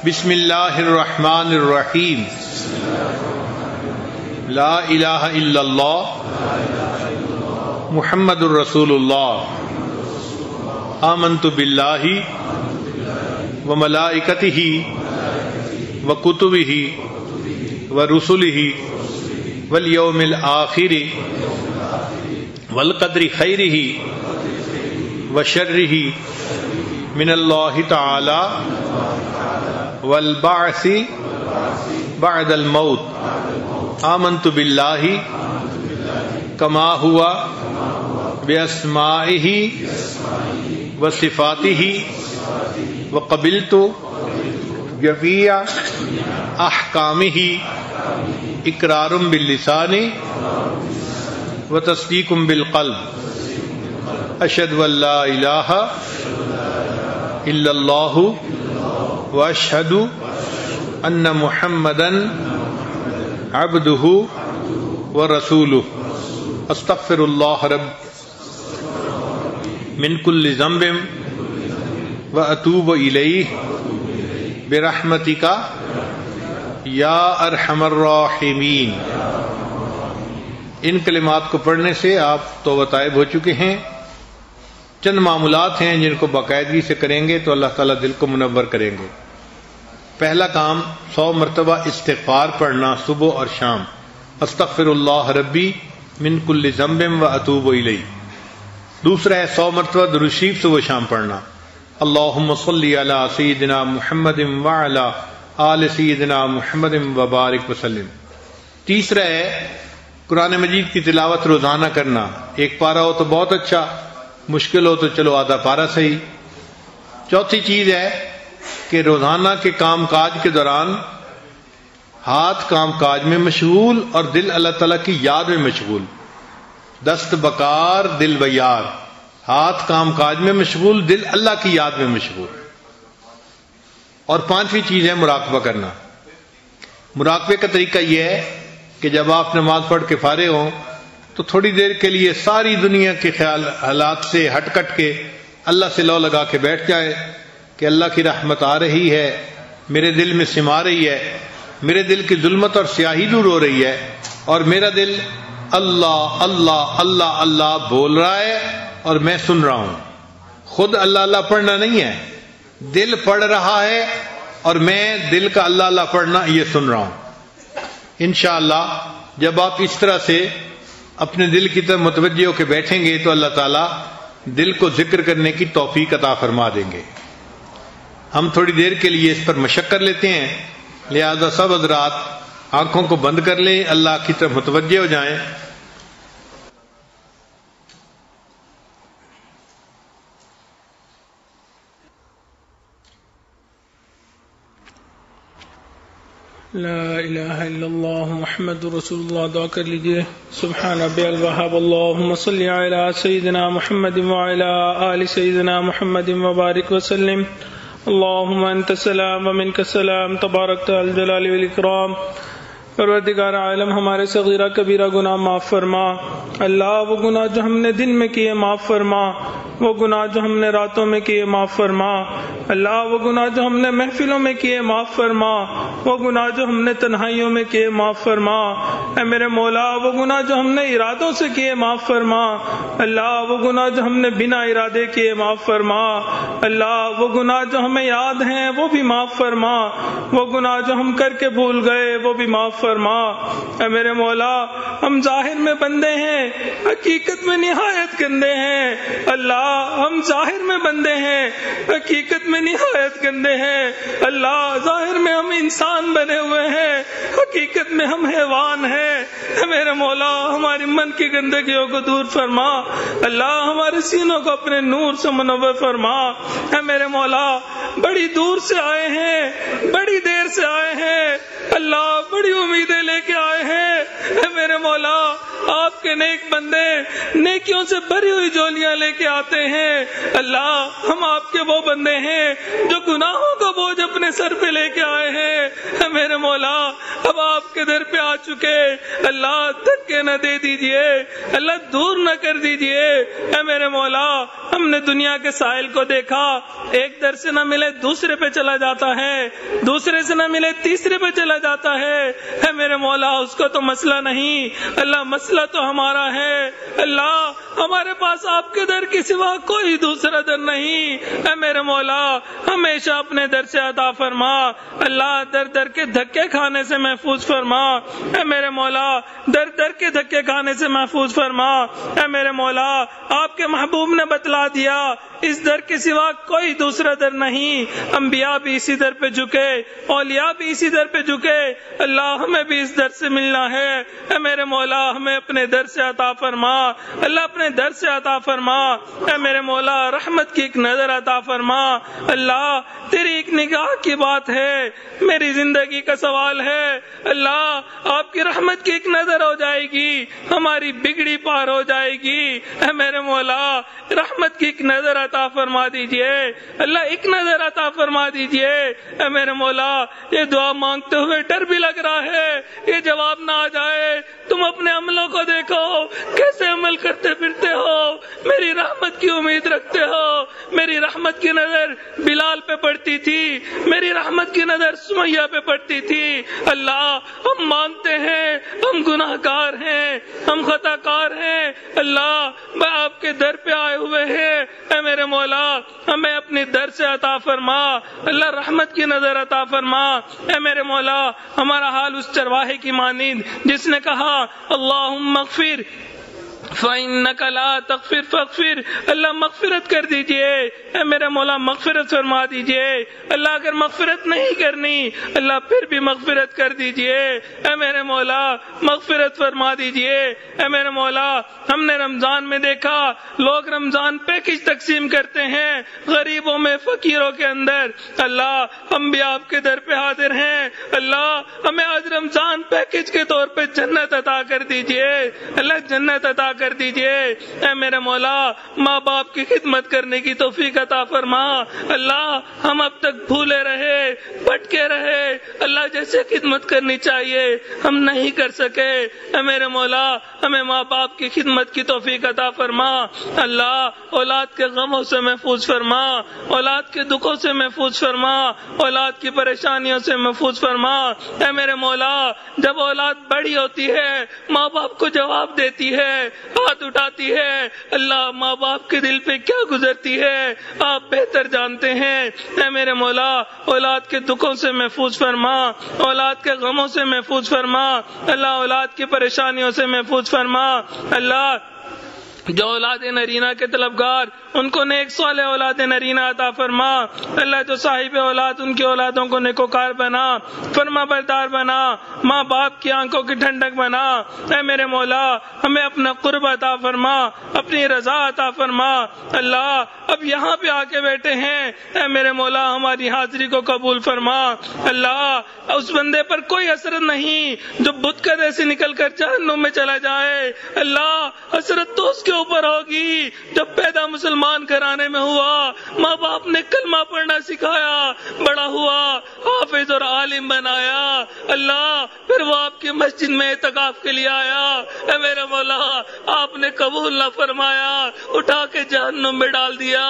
بسم اللہ الرحمن الرحیم. لا الہ الا اللہ محمد الرسول اللہ. آمنت باللہ وملائکتہ وکتبہ ورسلہ والیوم الآخر والقدر خیرہ وشرہ من اللہ تعالی والبعث بعد الموت. آمنت باللہ کما ہوا باسمائہ وصفاتہ وقبلت جمیع احکامہ اقرار باللسان وتصدیق بالقلب. اشہد ان لا الہ الا اللہ واشہد ان محمدا عبدہ ورسولہ. استغفر اللہ رب من کل ذنب واتوب الیہ برحمتک یا ارحم الراحمین. ان کلمات کو پڑھنے سے آپ توبہ طائب ہو چکے ہیں. چند معمولات ہیں جن کو باقاعدگی سے کریں گے تو اللہ تعالیٰ دل کو منور کریں گے. پہلا کام 100 مرتبہ استغفار پڑھنا صبح اور شام. استغفر اللہ ربی من کل ذنب واتوب الیہ. دوسرا ہے 100 مرتبہ درود شریف صبح شام پڑھنا. اللہم صلی علی سیدنا محمد وعلی آل سیدنا محمد وبارک وسلم. تیسرا ہے قرآن مجید کی تلاوت روزانہ کرنا. ایک پارہ ہو تو بہت اچھا، مشکل ہو تو چلو آدھا پارا صحیح۔ چوتھی چیز ہے کہ روزانہ کے کام کاج کے دوران ہاتھ کام کاج میں مشغول اور دل اللہ تعالیٰ کی یاد میں مشغول۔ دست بکار دل بیار، ہاتھ کام کاج میں مشغول، دل اللہ کی یاد میں مشغول۔ اور پانچویں چیز ہے مراقبہ کرنا۔ مراقبے کا طریقہ یہ ہے کہ جب آپ نماز پڑھ کے فارغ ہوں تو تھوڑی دیر کے لیے ساری دنیا کے خیال حالات سے ہٹ کٹ کے اللہ سے لو لگا کے بیٹھ جائے کہ اللہ کی رحمت آ رہی ہے، میرے دل میں سما رہی ہے، میرے دل کی ظلمت اور سیاہی دور ہو رہی ہے، اور میرا دل اللہ اللہ اللہ اللہ بول رہا ہے اور میں سن رہا ہوں۔ خود اللہ اللہ پڑھنا نہیں ہے، دل پڑھ رہا ہے اور میں دل کا اللہ اللہ پڑھنا یہ سن رہا ہوں۔ انشاءاللہ جب آپ اس طرح سے اپنے دل کی طرف متوجہ ہو کے بیٹھیں گے تو اللہ تعالیٰ دل کو ذکر کرنے کی توفیق عطا فرما دیں گے۔ ہم تھوڑی دیر کے لیے اس پر مشق کر لیتے ہیں، لہذا سب حضرات آنکھوں کو بند کر لیں، اللہ کی طرف متوجہ ہو جائیں۔ لا الہ الا اللہ محمد رسول اللہ۔ دعا کر لیجئے۔ سبحان ربی الوہاب، اللہم صلی علی سیدنا محمد وعلی آل سیدنا محمد وبارک وسلم۔ اللہم انت السلام ومنک السلام، تبارکت الجلال والاکرام۔ پروردگار عالم ہمارے صغیرہ کبیرہ گناہ معاف فرما۔ اللہ وہ گناہ جو ہم نے دن میں کیے معاف فرما، وہ گناہ جو ہم نے راتوں میں کیے معاف فرما۔ اللہ وہ گناہ جو ہم نے محفلوں میں کیے معاف فرما، وہ گناہ جو ہم نے تنہائیوں میں کیے معاف فرما۔ اے میرے مولا وہ گناہ جو ہم نے ارادوں سے کیے معاف فرما۔ اللہ وہ گناہ جو ہم نے بنا ارادے کیے معاف فرما۔ اللہ وہ گناہ جو ہمیں یاد ہیں وہ بھی معاف فرما، وہ گناہ جو ہم کر کے بھول گئے وہ بھی معاف فرما۔ اے میرے مولا ہم ظاہر میں بندے ہیں، حقیقت میں نہایت گندے ہیں۔ اللہ ہم ظاہر میں بندے ہیں، حقیقت میں نہایت گندے ہیں۔ اللہ ظاہر میں ہم انسان بنے ہوئے ہیں، حقیقت میں ہم حیوان ہیں۔ اے میرے مولا ہماری من کی گندگیوں کو دور فرما۔ اللہ ہمارے سینوں کو اپنے نور سے منور فرما۔ اے میرے مولا بڑی دور سے آئے ہیں، بڑی دیر سے آئے ہیں، اللہ بڑی امیدیں لے کے آئے ہیں۔ اے میرے مولا آپ کے نیک بندے نیکیوں سے بھری ہوئی جولیاں لے کے آتے ہیں۔ اللہ ہم آپ کے وہ بندے ہیں جو گناہوں کا بوجھ اپنے سر پہ لے کے آئے ہیں۔ اے میرے مولا اب آپ کے در پہ آ چکے، اللہ دھکے نہ دے دیجئے، اللہ دور نہ کر دیجئے۔ اے میرے مولا ہم نے دنیا کے سائل کو دیکھا، ایک در سے نہ ملے دوسرے پہ چلا جاتا ہے، دوسرے سے نہ ملے تیسرے پہ چلا جاتا ہے۔ اے میرے مولا اس کو تو مسئلہ نہیں، اللہ مسئلہ تو ہمارا ہے۔ اللہ ہمارے پاس آپ کے در کے سوا کوئی دوسرا در نہیں۔ اے میرے مولا ہمیشہ اپنے در سے عطا فرما۔ اللہ در در کے دھکے کھانے سے محفوظ فرما۔ اے میرے مولا در در کے دھکے کھانے سے محفوظ فرما۔ اے میرے مولا آپ کے محبوب نے بتلا دیا اس در کے سوا کوئی دوسرا در نہیں۔ انبیاء بھی اسی در پہ جھکے، اولیاء بھی اسی در پہ جھکے۔ اللہ ہمیں بھی اس در سے ملنا ہے۔ اے میرے مولا ہمیں اپنے در سے عطا فرما، اللہ اپنے در سے عطا فرما۔ اے میرے مولا رحمت کی ایک نظر عطا فرما۔ اللہ تیری ایک نگاہ کی بات ہے، میری زندگی کا سوال ہے۔ اللہ آپ کی رحمت کی ایک نظر ہو جائے گی، ہماری بگڑی پار ہو جائے گی۔ اے میرے مولا رحمت کی ایک نظر عطا فرما دیجئے، اللہ ایک نظر عطا فرما دیجئے۔ اے میرے مولا یہ دعا مانگتے ہوئے ڈر بھی لگ رہا ہے یہ جواب نہ آ جائے۔ تم اپنے عملوں کو دیکھو کیسے عمل کرتے پھرتے ہو، میری رحمت کی امید رکھتے ہو۔ میری رحمت کی نظر بلال پہ پڑتی تھی، میری رحمت کی نظر سمیہ پہ پڑتی تھی۔ اللہ ہم مانتے ہیں ہم گناہ گار ہیں، ہم خطا کار ہیں۔ اللہ میں آپ کے در پہ آئے ہوئے ہیں۔ اے میرے مولا ہمیں اپنی در سے عطا فرما، اللہ رحمت کی نظر عطا فرما۔ اے میرے مولا ہمارا حال اس چرواہے کی مانند جس نے کہا اللہم اغفر فَإِنَّكَ لَا تَغْفِرْ فَاغْفِرْ، اللہ مغفرت کر دیجئے، اے میرے مولا مغفرت فرما دیجئے۔ اللہ اگر مغفرت نہیں کرنی اللہ پھر بھی مغفرت کر دیجئے، اے میرے مولا مغفرت فرما دیجئے۔ اے میرے مولا ہم نے رمضان میں دیکھا لوگ رمضان پیکج تقسیم کرتے ہیں غریبوں میں، فقیروں کے اندر، اللہ ہم بھی آپ کے در پہ حاضر ہیں، اللہ ہمیں آج رمضان پیکج کے طور پہ جنت عطا کر دیجئے، اللہ جنت عطا کر دیجئے۔ اے میرے مولا ماں باپ کی خدمت کرنے کی توفیق عطا فرما، اللہ ہم اب تک بھولے رہے بھٹکے رہے، اللہ جیسے خدمت کرنی چاہیے ہم نہیں کر سکے، اے میرے مولا ہمیں ماں باپ کی خدمت کی توفیق عطا فرما، اللہ اولاد کے غموں سے محفوظ فرما، اولاد کے دکھوں سے محفوظ فرما، اولاد کی پریشانیوں سے محفوظ فرما۔ اے میرے مولا جب اولاد بڑی ہوتی ہے ماں باپ کو جواب دیتی ہے، ہاتھ اٹھاتی ہے، اللہ ماں باپ کے دل پہ کیا گزرتی ہے آپ بہتر جانتے ہیں، اے میرے مولا اولاد کے دکھوں سے محفوظ فرما، اولاد کے غموں سے محفوظ فرما، اللہ اولاد کی پریشانیوں سے محفوظ فرما، اللہ جو اولاد نرینہ کے طلبگار ان کو نیک صالح اولاد نرینہ عطا فرما، اللہ جو صاحب اولاد ان کی اولادوں کو نیکوکار بنا، فرما بردار بنا، ماں باپ کی آنکھوں کی ٹھنڈک بنا، اے میرے مولا ہمیں اپنا قرب عطا فرما، اپنی رضا عطا فرما، اللہ اب یہاں پہ آ کے بیٹھے ہیں، اے میرے مولا ہماری حاضری کو قبول فرما، اللہ اس بندے پر کوئی حسرت نہیں جو بت قدے سے نکل کر جہنم میں چلا جائے، اللہ حسرت تو اس کے اوپر ہوگی جب پیدا مسلمان گھرانے میں ہوا، ماں باپ نے کلمہ پڑھنا سکھایا، بڑا ہوا حافظ اور عالم بنایا، اللہ پھر وہ آپ کی مسجد میں اعتکاف کے لیے آیا، اے میرے مولا آپ نے قبول نہ فرمایا، اٹھا کے جہنم میں ڈال دیا،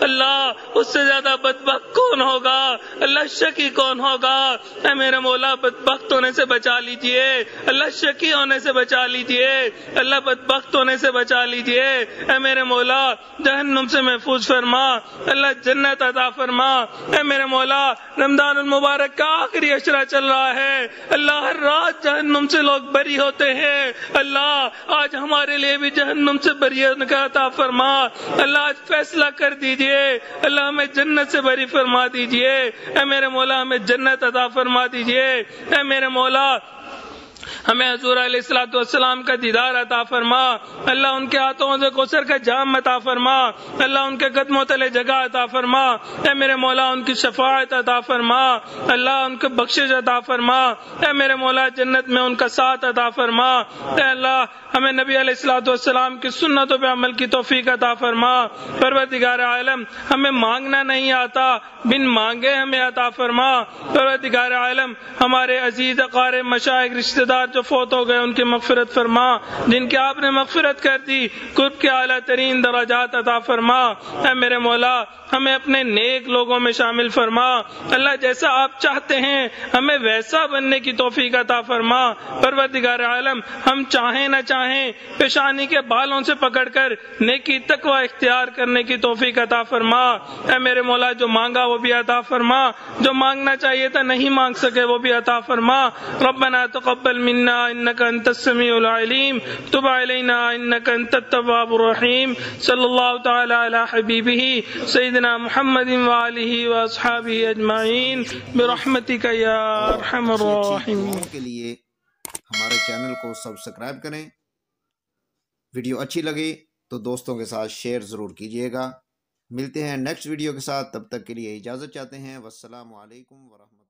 اللہ اس سے زیادہ بدبخت کون ہوگا، اللہ شقی کون ہوگا، اے میرے مولا بدبخت ہونے سے بچا لیجئے، اللہ شقی ہونے سے بچا لیجئے، اللہ بدبخت ہونے سے بچا لیجئے، اے میرے مولا جہنم سے محفوظ فرما، اللہ جنت عطا فرما، اے میرے مولا رمضان المبارک کا آخری عشرہ چل رہا ہے، اللہ ہر رات جہنم سے لوگ بری ہوتے ہیں، اللہ آج ہمارے لیے بھی جہنم سے بری ہونے کا عطا فرما، اللہ آج فیصلہ کر دیجئے، اللہ ہمیں جنت سے بری فرما دیجئے، اے میرے مولا ہمیں جنت عطا فرما دیجئے، اے میرے مولا ہمیں حضور علیہ الصلوۃ والسلام کا دیدار عطا فرما، اللہ ان کے ہاتھوں سے کوثر کا جام عطا فرما، اللہ ان کے قدموں تلے جگہ عطا فرما، اے میرے مولا ان کی شفاعت عطا فرما، اللہ ان کے بخشش عطا فرما، اے میرے مولا جنت میں ان کا ساتھ عطا فرما، اے اللہ ہمیں نبی علیہ الصلوۃ والسلام کی سنتوں پہ عمل کی توفیق عطا فرما، پروردگار عالم ہمیں مانگنا نہیں آتا بن مانگے ہمیں عطا فرما، پروردگار عالم ہمارے عزیز اقارب مشائخ رشتہ دار جو فوت ہو گئے ان کی مغفرت فرما، جن کی آپ نے مغفرت کر دی قرب کے اعلیٰ ترین درجات عطا فرما، اے میرے مولا ہمیں اپنے نیک لوگوں میں شامل فرما، اللہ جیسا آپ چاہتے ہیں ہمیں ویسا بننے کی توفیق عطا فرما، پروردگار عالم ہم چاہیں نہ چاہیں پیشانی کے بالوں سے پکڑ کر نیکی تقوی اختیار کرنے کی توفیق عطا فرما، اے میرے مولا جو مانگا وہ بھی عطا فرما، جو مانگنا چاہیے تھا نہیں مانگ سکے وہ بھی عطا فرما، ربنا تقبل منا انك انت السميع العليم تب علينا انك انت التواب الرحيم صلی اللہ تعالی علی حبیبہ سیدنا محمد وآلہ واصحابہ اجمعین برحمتک یا ارحم الراحمین۔ کے لیے ہمارے چینل کو سبسکرائب کریں، ویڈیو اچھی لگی تو دوستوں کے ساتھ شیئر ضرور کیجیے گا۔ ملتے ہیں نیکسٹ ویڈیو کے ساتھ، تب تک کے لیے اجازت چاہتے ہیں، والسلام علیکم ورحمۃ اللہ۔